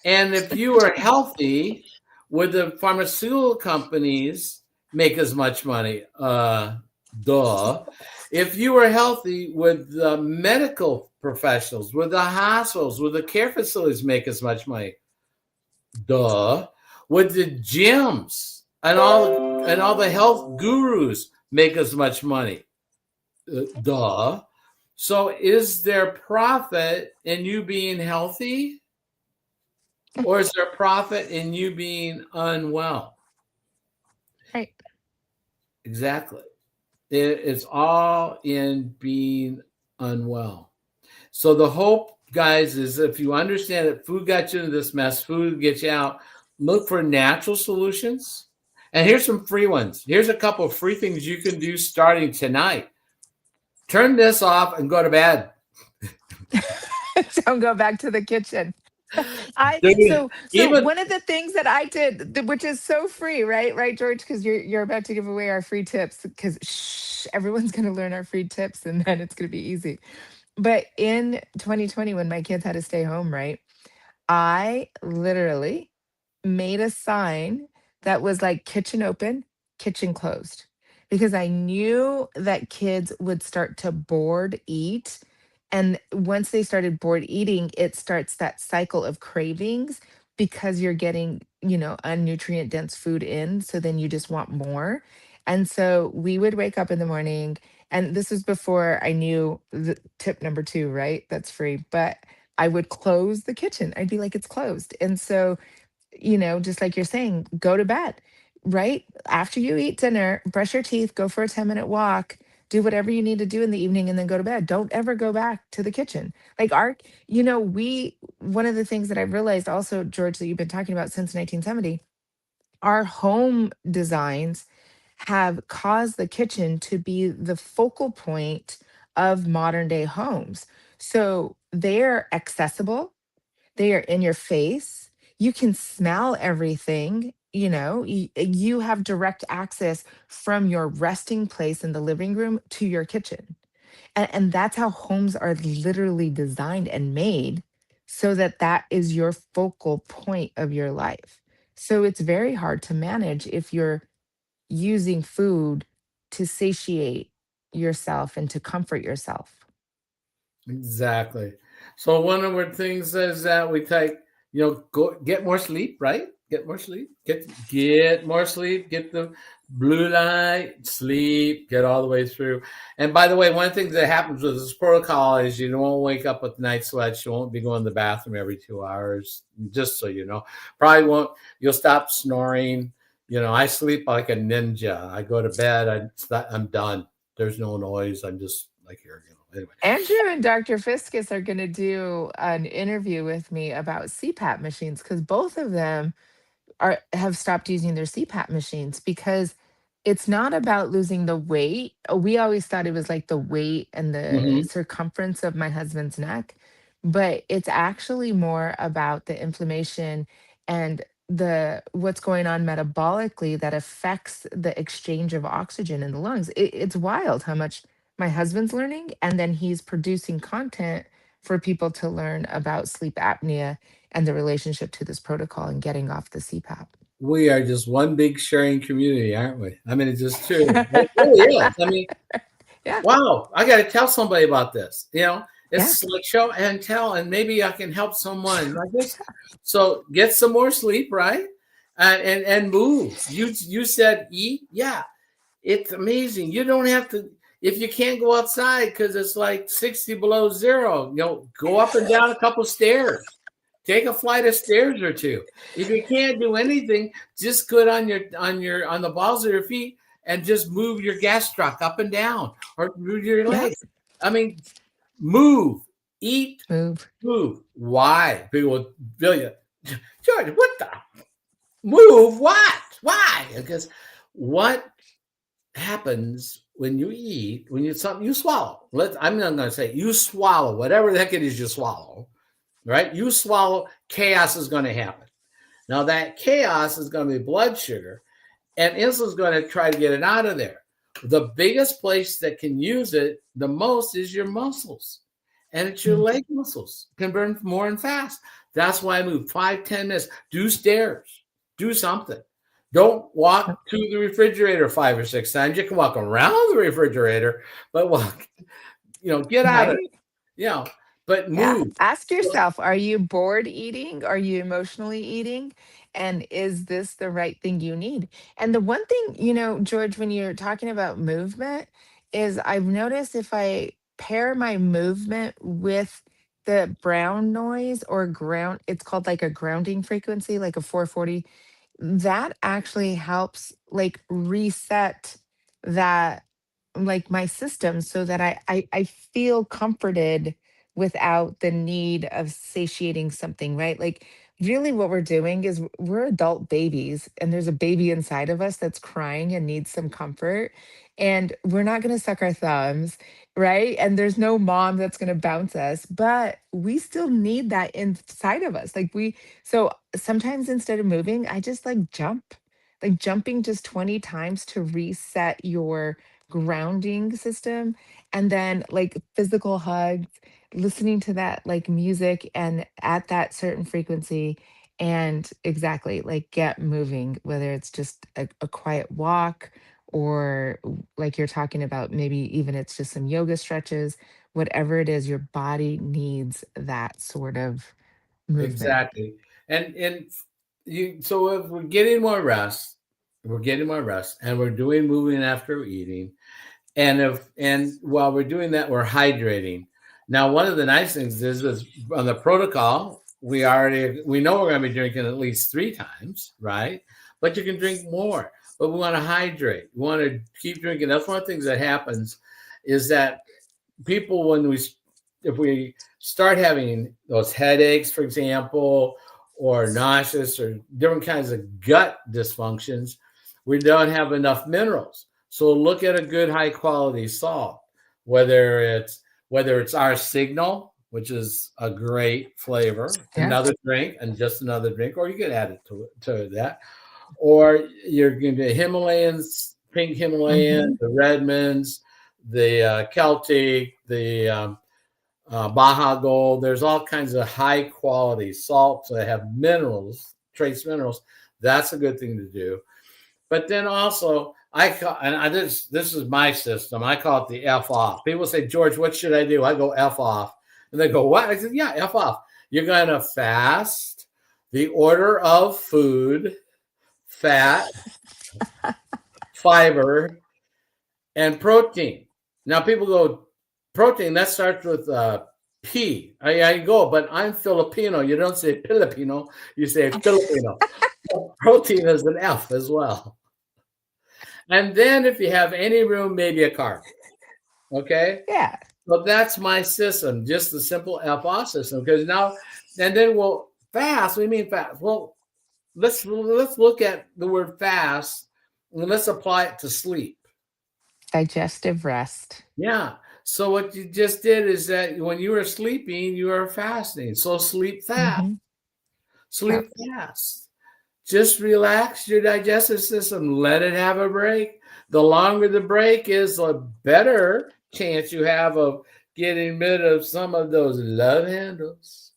And if you were healthy, would the pharmaceutical companies make as much money? Duh. If you were healthy, would the medical professionals, would the hospitals, would the care facilities make as much money? Duh. Would the gyms and all the health gurus make as much money? Duh. So is there profit in you being healthy? Or is there profit in you being unwell? Right. Exactly. It's all in being unwell. So the hope, guys, is if you understand that food got you into this mess, food gets you out, look for natural solutions. And here's some free ones. Here's a couple of free things you can do starting tonight. Turn this off and go to bed. Don't go back to the kitchen. I Dude, so even one of the things that I did, which is so free, right, George? Because you're about to give away our free tips. Because shh, everyone's going to learn our free tips, and then it's going to be easy. But in 2020, when my kids had to stay home, right, I literally made a sign that was like kitchen open, kitchen closed, because I knew that kids would start to bored eat. And once they started bored eating, it starts that cycle of cravings because you're getting, unnutrient dense food in. So then you just want more. And so we would wake up in the morning, and this was before I knew the tip number two, right? That's free. But I would close the kitchen. I'd be like, it's closed. And so just like you're saying, go to bed, right? After you eat dinner, brush your teeth, go for a 10-minute walk, do whatever you need to do in the evening, and then go to bed. Don't ever go back to the kitchen. Like one of the things that I've realized also, George, that you've been talking about since 1970, our home designs have caused the kitchen to be the focal point of modern day homes. So they're accessible, they are in your face. You can smell everything. You have direct access from your resting place in the living room to your kitchen. And that's how homes are literally designed and made so that that is your focal point of your life. So it's very hard to manage if you're using food to satiate yourself and to comfort yourself. exactly. So one of the things is that we take, go get more sleep, right? Get more sleep. Get more sleep. Get the blue light, sleep, get all the way through. And by the way, one thing that happens with this protocol is you won't wake up with night sweats. You won't be going to the bathroom every 2 hours, just so you know. Probably won't. You'll stop snoring. I sleep like a ninja. I go to bed. I'm done. There's no noise. I'm just like here. Anyway. Andrew and Dr. Fiskus are going to do an interview with me about CPAP machines because both of them have stopped using their CPAP machines because it's not about losing the weight. We always thought it was like the weight and the Mhm. circumference of my husband's neck, but it's actually more about the inflammation and the what's going on metabolically that affects the exchange of oxygen in the lungs. It's wild how much my husband's learning, and then he's producing content for people to learn about sleep apnea and the relationship to this protocol and getting off the CPAP. We are just one big sharing community, aren't we? I mean, it's just true. It really is. I mean, Yeah, wow, I got to tell somebody about this. yeah, It's like show and tell, and maybe I can help someone like this. So get some more sleep, right? And move. You said eat, yeah. It's amazing. You don't have to if you can't go outside because it's like 60 below zero. Go up and down a couple stairs. Take a flight of stairs or two. If you can't do anything, just go on the balls of your feet and just move your gastroc up and down or move your yeah. legs. I mean, move, eat, Move. move. Why? People billion. George, what the move? What? Why? Because what happens when you eat, when you something you swallow. I'm not going to say you swallow whatever the heck it is you swallow. Right? You swallow, chaos is going to happen. Now that chaos is going to be blood sugar, and insulin is going to try to get it out of there. The biggest place that can use it the most is your muscles, and it's your leg muscles can burn more and fast. That's why I move 5-10 minutes. Do stairs. Do something. Don't walk to the refrigerator 5 or 6 times. You can walk around the refrigerator, but walk. Get out of Right? it. But Yeah. move. Ask yourself, are you bored eating? Are you emotionally eating? And is this the right thing you need? And the one thing, George, when you're talking about movement, is I've noticed if I pair my movement with the brown noise or ground, it's called like a grounding frequency, like a 440, that actually helps like reset that like my system so that I feel comforted without the need of satiating something, right? Like really what we're doing is we're adult babies and there's a baby inside of us that's crying and needs some comfort, and we're not going to suck our thumbs, right? And there's no mom that's going to bounce us, but we still need that inside of us. So sometimes instead of moving, I just like jump. Like jumping just 20 times to reset your grounding system, and then like physical hugs, listening to that like music and at that certain frequency, and exactly like get moving, whether it's just a quiet walk or like you're talking about, maybe even it's just some yoga stretches, whatever it is, your body needs that sort of movement. Exactly. And so if we're getting more rest, and we're doing moving after eating, and while we're doing that, we're hydrating. Now, one of the nice things is on the protocol, we know we're going to be drinking at least 3 times, right? But you can drink more. But we want to hydrate. We want to keep drinking. That's one of the things that happens is that people, if we start having those headaches, for example, or nauseous or different kinds of gut dysfunctions, we don't have enough minerals. So look at a good high quality salt, whether it's our Signal, which is a great flavor, Yeah. another drink and just another drink, or you could add it to that, or you're going to Himalayans, pink Himalayan, Hmm. the Redmonds, the Celtic, the Baja Gold. There's all kinds of high quality salts that have minerals, trace minerals. That's a good thing to do. But then also, this is my system. I call it the F off. People say, George, what should I do? I go F off. And they go, what? I said, yeah, F off. You're going to fast the order of food, fat, fiber, and protein. Now people go, protein, that starts with P. I go, but I'm Filipino. You don't say Filipino, you say Filipino. Protein is an F as well. And then if you have any room, maybe a carb. Okay. Yeah. So that's my system, just the simple FO system. Because now, and then we'll fast. We mean fast. Well, let's look at the word fast and let's apply it to sleep. Digestive rest. Yeah. So what you just did is that when you were sleeping, you were fasting. So sleep fast. Hmm. Sleep Yep. fast. Just relax your digestive system. Let it have a break. The longer the break is, the better chance you have of getting rid of some of those love handles.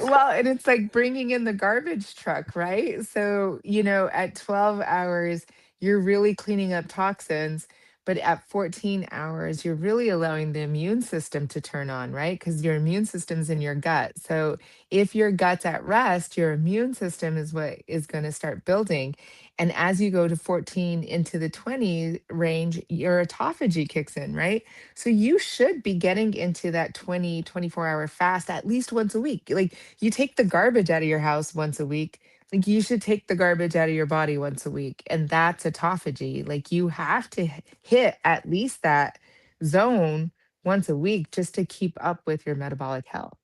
Well, and it's like bringing in the garbage truck, right? So, at 12 hours, you're really cleaning up toxins, but at 14 hours, you're really allowing the immune system to turn on, right? Because your immune system's in your gut. So, if your gut's at rest, your immune system is what is going to start building. And as you go to 14 into the 20 range, your autophagy kicks in, right? So you should be getting into that 24-hour fast at least once a week. Like, you take the garbage out of your house once a week. Like, you should take the garbage out of your body once a week. And that's autophagy. Like, you have to hit at least that zone once a week just to keep up with your metabolic health.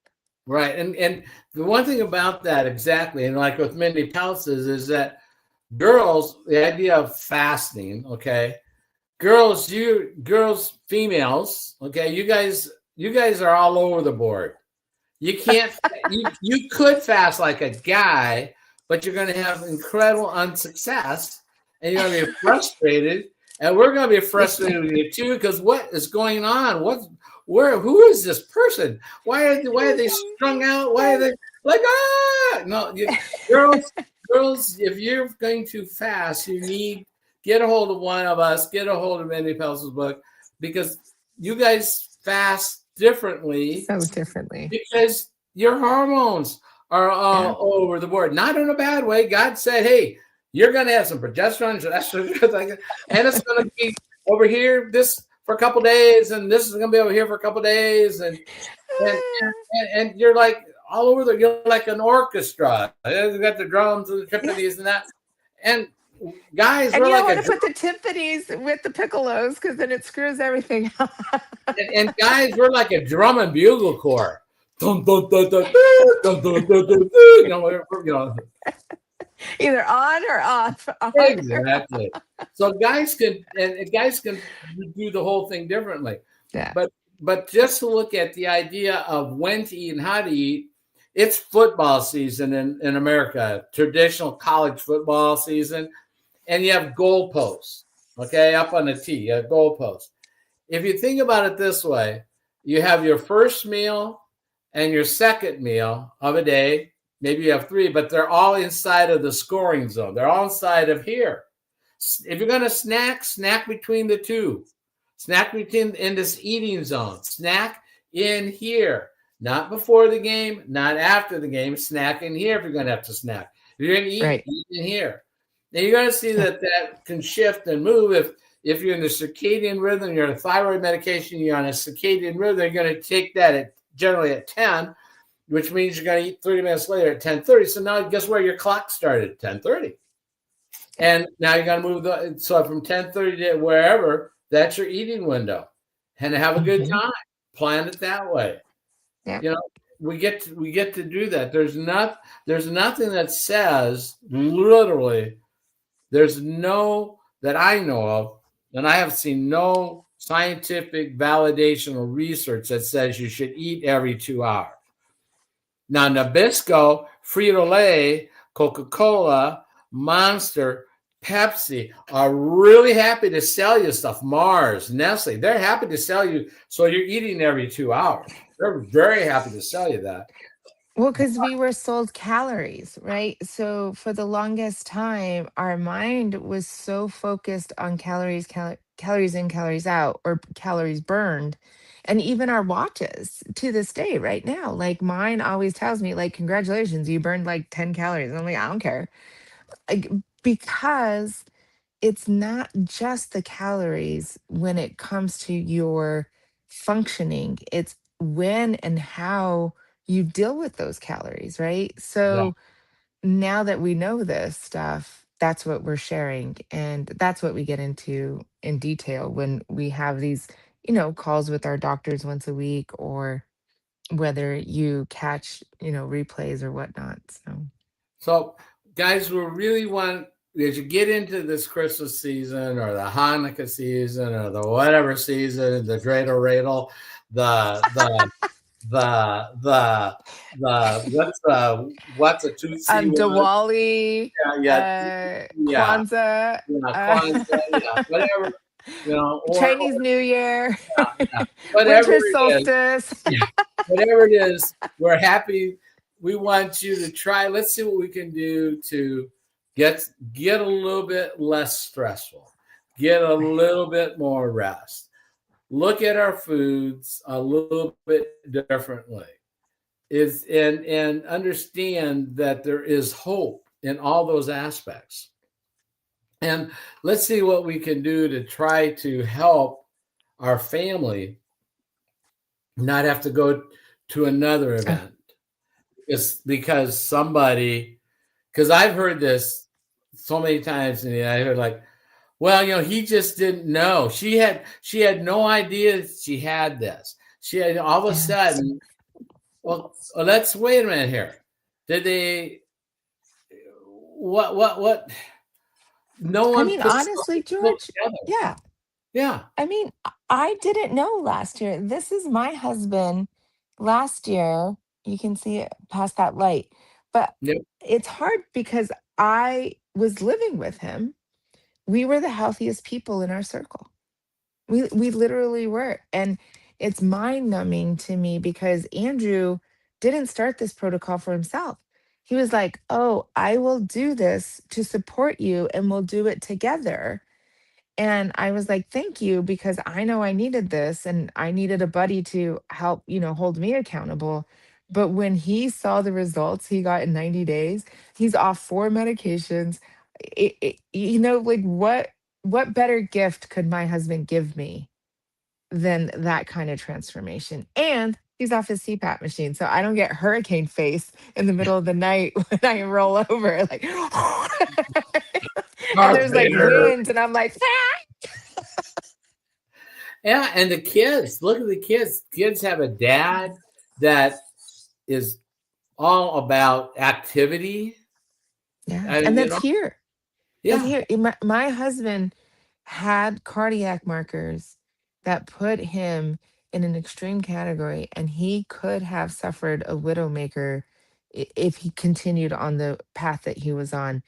Right. And the one thing about that exactly, and like with many palaces, is that girls, the idea of fasting, okay, females, okay, you guys are all over the board. You can't you could fast like a guy, but you're gonna have incredible unsuccess and you're gonna be frustrated. And we're gonna be frustrated with you too, because what is going on? Who is this person? Why are they strung out? Why are they like no girls, if you're going to fast, you need get a hold of one of us, get a hold of Andy Pelz's book, because you guys fast differently So differently. because your hormones are Yeah. all over the board. Not in a bad way. God said, hey, you're going to have some progesterone, and it's going to be over here this for a couple days, and this is going to be over here for a couple days, and, and you're like all over you're like an orchestra. You got the drums and the timpanis and that. And guys, And we're you don't like want to put the timpanis with the piccolos because then it screws everything up. and guys, we're like a drum and bugle corps. Dun, dun, dun, dun, dun, dun, dun, dun, Either on or off. exactly. So guys can do the whole thing differently. Yeah. But just to look at the idea of when to eat and how to eat, it's football season in America, traditional college football season, and you have goalposts, okay, up on the tee, you have goalposts. If you think about it this way, you have your first meal and your second meal of a day. Maybe you have three, but they're all inside of the scoring zone. They're all inside of here. If you're going to snack between the two. Snack between in this eating zone. Snack in here. Not before the game, not after the game. Snack in here if you're going to have to snack. If you're going to eat, Right. eat in here. Now you're going to see that can shift and move if you're in the circadian rhythm, you're on a thyroid medication, you're on a circadian rhythm, you're going to take that generally at 10, which means you're going to eat 30 minutes later at 10:30. So now guess where your clock started at 10:30. And now you're going to move so from 10:30 to wherever, that's your eating window. And have a good time. Plan it that way. Yeah. We get to do that. There's nothing that says literally there's no that I know of, and I have seen no scientific validation or research that says you should eat every 2 hours. Now, Nabisco, Frito-Lay, Coca-Cola, Monster, Pepsi are really happy to sell you stuff. Mars, Nestle, they're happy to sell you. So you're eating every 2 hours. They're very happy to sell you that. Well, because we were sold calories, right? So for the longest time, our mind was so focused on calories in, calories out, or calories burned. And even our watches to this day, right now, like mine always tells me, like, congratulations, you burned like 10 calories. And I'm like, I don't care. Like, because it's not just the calories when it comes to your functioning, it's when and how you deal with those calories, right? Yeah. So now that we know this stuff, that's what we're sharing. And that's what we get into in detail when we have these, calls with our doctors once a week, or whether you catch, replays or whatnot. So, guys, we really want, as you get into this Christmas season or the Hanukkah season or the whatever season, the dreidel radel, the what's a Tutsi one? Diwali, Yeah, yeah, Kwanzaa, yeah, Kwanzaa, yeah, whatever, or Chinese New Year, yeah, whatever winter it is, solstice. yeah, whatever it is, we're happy. We want you to try. Let's see what we can do to get a little bit less stressful, get a little bit more rest, look at our foods a little bit differently, is and understand that there is hope in all those aspects. And let's see what we can do to try to help our family not have to go to another event. It's because somebody, because I've heard this so many times, and I heard like, well, he just didn't know. She had no idea she had this. She had all of a sudden. Well, let's wait a minute here. Did they? What? No one. I mean, honestly, George, yeah. Yeah. I mean, I didn't know last year. This is my husband last year. You can see it past that light. But Yep. it's hard because I was living with him. We were the healthiest people in our circle. We literally were. And it's mind numbing to me because Andrew didn't start this protocol for himself. He was like, "Oh, I will do this to support you and we'll do it together." And I was like, "Thank you, because I know I needed this and I needed a buddy to help, hold me accountable." But when he saw the results he got in 90 days, he's off 4 medications. Like what better gift could my husband give me than that kind of transformation? And he's off his CPAP machine, so I don't get hurricane face in the middle of the night when I roll over, like, and there's like wind, and I'm like, yeah. And the kids, look at the kids. Kids have a dad that is all about activity. yeah, and that's here. Yeah. That's here. My husband had cardiac markers that put him in an extreme category, and he could have suffered a widowmaker if he continued on the path that he was on.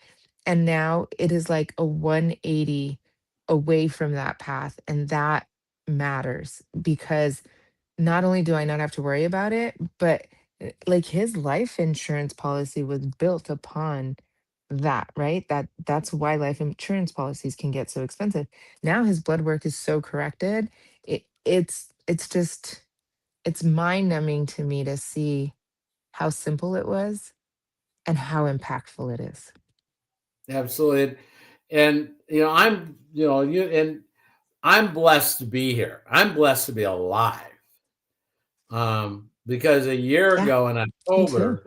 And now it is like a 180 away from that path. And that matters because not only do I not have to worry about it, but like his life insurance policy was built upon that, right? That's why life insurance policies can get so expensive. Now his blood work is so corrected. It's mind numbing to me to see how simple it was and how impactful it is. Absolutely. And I'm blessed to be here. I'm blessed to be alive. Because a year ago in October,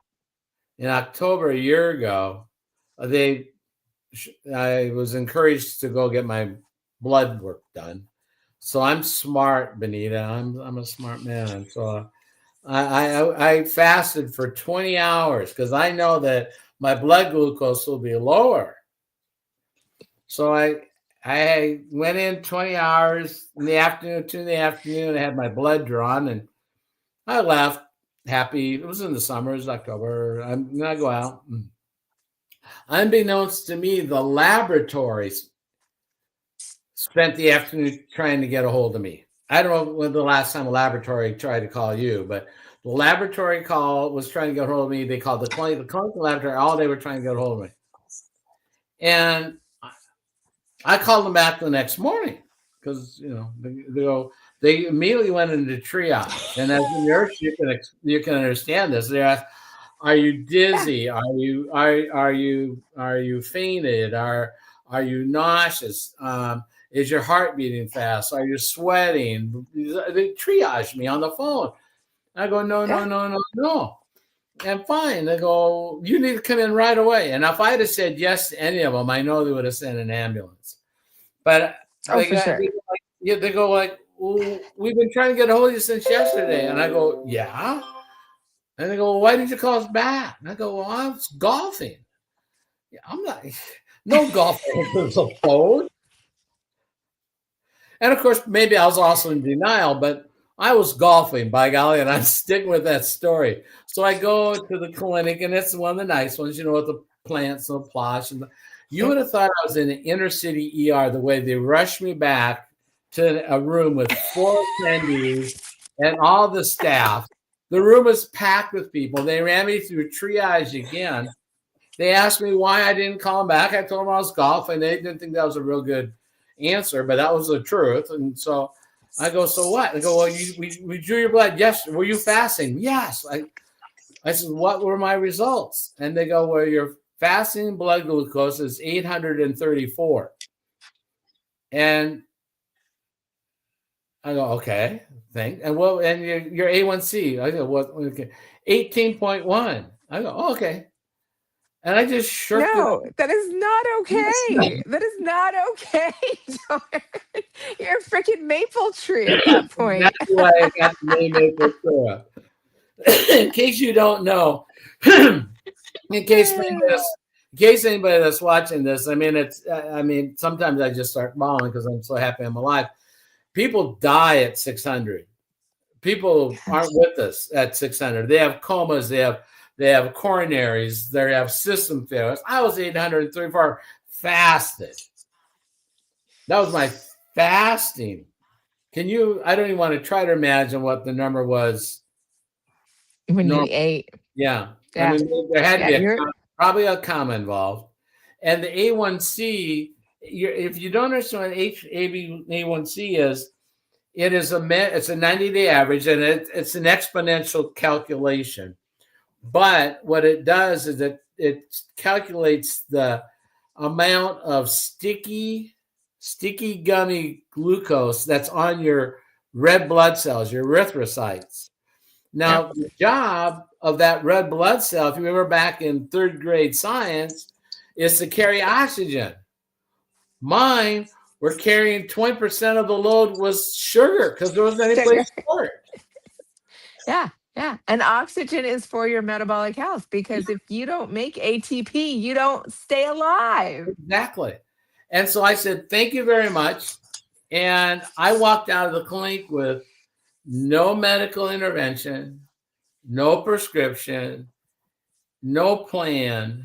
a year ago, I was encouraged to go get my blood work done. So I'm smart, Benita. I'm a smart man. So I fasted for 20 hours because I know that my blood glucose will be lower. So I went in 20 hours in the afternoon, 2 in the afternoon. I had my blood drawn and I left happy. It was in the summer, it was October. I'm gonna go out. Unbeknownst to me, the laboratories spent the afternoon trying to get a hold of me. I don't know when the last time a laboratory tried to call you, but the laboratory was trying to get a hold of me. They called the clinical laboratory. All they were trying to get a hold of me. And I called them back the next morning because, they immediately went into triage. And as a nurse, you can understand this. They ask, are you dizzy? Are you fainted? Are you nauseous? Is your heart beating fast? Are you sweating? They triage me on the phone. I go, no. And fine. They go, you need to come in right away. And if I had said yes to any of them, I know they would have sent an ambulance. But Oh, for sure. they go like, well, we've been trying to get a hold of you since yesterday. And I go, yeah. And they go, well, why didn't you call us back? And I go, well, I was golfing. Yeah, I'm not, no golfing was a phone. And of course, maybe I was also in denial, but I was golfing, by golly, and I'm sticking with that story. So I go to the clinic, and it's one of the nice ones, with the plants and the plush. And you Yep. would have thought I was in an inner city ER the way they rushed me back to a room with 4 attendees and all the staff. The room was packed with people. They ran me through triage again. They asked me why I didn't call them back. I told them I was golfing. They didn't think that was a real good answer, but that was the truth. And so I go, so what? They go, well, we drew your blood. Yes. Were you fasting? Yes. I said, what were my results? And they go, well, your fasting blood glucose is 834. And I go, okay, thanks. And well, and your A1C, I go, what? Okay, 18.1. I go, oh, okay. And I just shirked it. No, that is not okay. That is not okay. You're a freaking maple tree at that point. That's why I got the name Maple Syrup. In case you don't know, in case anybody that's watching this, I mean, sometimes I just start bawling because I'm so happy I'm alive. People die at 600. People aren't with us at 600. They have comas. They have coronaries. They have system failures. I was 834 fasted. That was my fasting. Can you? I don't even want to try to imagine what the number was when you ate. Yeah. Yeah. I mean, there had to be you're- probably a comma involved. And the A1C, if you don't understand what A1C is, it's a 90-day average, and it's an exponential calculation. But what it does is it calculates the amount of sticky gummy glucose that's on your red blood cells, your erythrocytes. Now, the job of that red blood cell, if you remember back in third grade science, is to carry oxygen. Mine were carrying 20% of the load was sugar because there wasn't any place for it. Yeah. Yeah. And oxygen is for your metabolic health because if you don't make ATP, you don't stay alive. Exactly. And so I said, thank you very much. And I walked out of the clinic with no medical intervention, no prescription, no plan.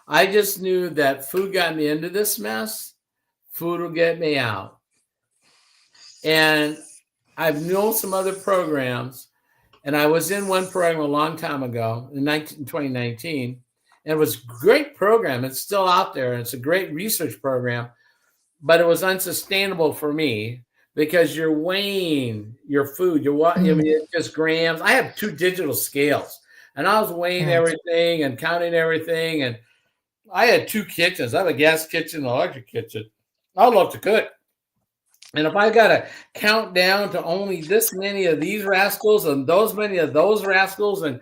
I just knew that food got me into this mess. Food will get me out. And I've known some other programs, and I was in one program a long time ago in 2019, and it was a great program. It's still out there, and it's a great research program, but it was unsustainable for me because you're weighing your food. I mean, it's just grams. I have 2 digital scales, and I was weighing everything and counting everything. And I had 2 kitchens. I have a gas kitchen, an electric kitchen. I love to cook. And if I got to count down to only this many of these rascals and those many of those rascals, and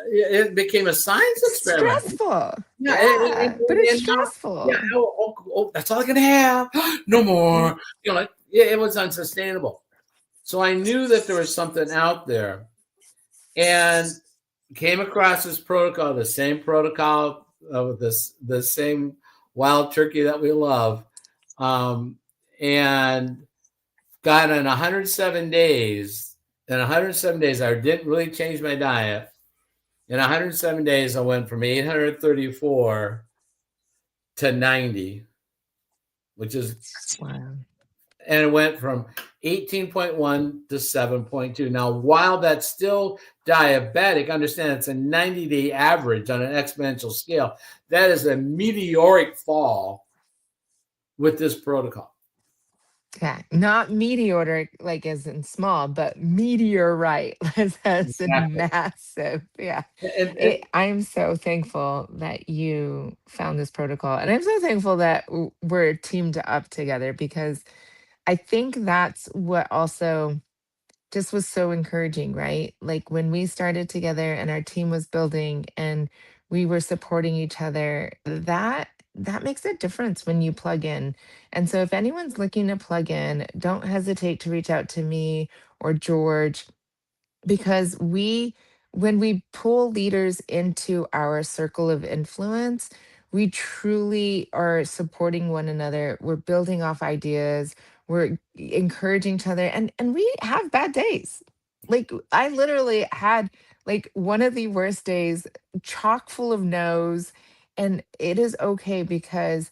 it became a science experiment. Stressful. Yeah, but it's stressful. Yeah, that's all I can have. No more. It was unsustainable. So I knew that there was something out there, and came across this protocol, the same protocol of the same wild turkey that we love, and got in 107 days. In 107 days, I didn't really change my diet. In 107 days, I went from 834 to 90, which is wow. And it went from 18.1 to 7.2. Now, while that's still diabetic, understand it's a 90-day average on an exponential scale. That is a meteoric fall with this protocol. Yeah, not meteoric like as in small, but meteorite as in massive. Yeah. I'm so thankful that you found this protocol. And I'm so thankful that we're teamed up together because I think that's what also just was so encouraging, right? Like when we started together and our team was building and we were supporting each other, that makes a difference when you plug in. And so if anyone's looking to plug in, don't hesitate to reach out to me or George, because when we pull leaders into our circle of influence, we truly are supporting one another. We're building off ideas, we're encouraging each other, and we have bad days. Like I literally had like one of the worst days, chock full of no's, and it is okay because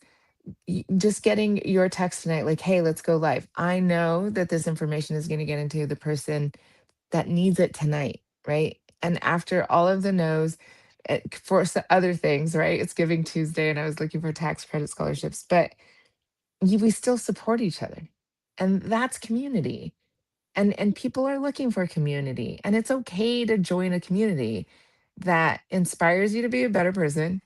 just getting your text tonight like, hey, let's go live, I know that this information is going to get into the person that needs it tonight, right? And after all of the no's, for other things, right? It's Giving Tuesday, and I was looking for tax credit scholarships, but we still support each other, and that's community. And people are looking for community, and it's okay to join a community that inspires you to be a better person,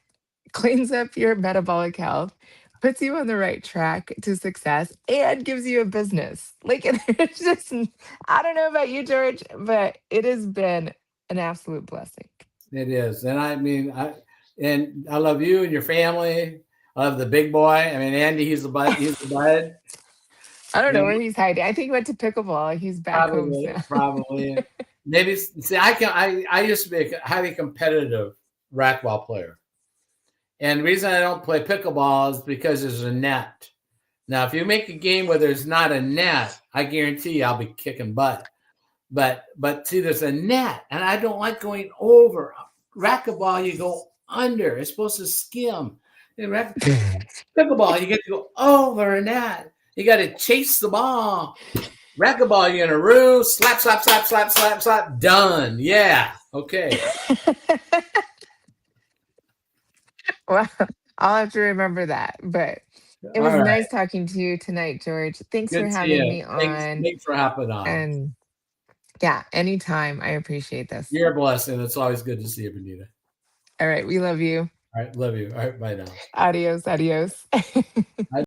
cleans up your metabolic health, puts you on the right track to success, and gives you a business. Like it's just, I don't know about you, George, but it has been an absolute blessing. It is. And I mean, I love you and your family. I love the big boy. I mean, Andy, he's the bud. He's the bud. I don't know And where he's hiding. I think he went to pickleball. He's back home now. probably. Maybe see, I used to be a highly competitive racquetball player. And the reason I don't play pickleball is because there's a net. Now, if you make a game where there's not a net, I guarantee you I'll be kicking butt. But see, there's a net, and I don't like going over. Racquetball, you go under. It's supposed to skim. Pickleball, you get to go over a net. You got to chase the ball. Racquetball, you're in a room. Slap, slap, slap, slap, slap, slap. Done. Yeah. Okay. Well, I'll have to remember that. But it was nice talking to you tonight, George. Thanks Good for to having you. me on. Thanks for hopping on. And yeah, anytime. I appreciate this. You're a blessing. It's always good to see you, Benita. All right. We love you. All right. Love you. All right. Bye now. Adios. Adios.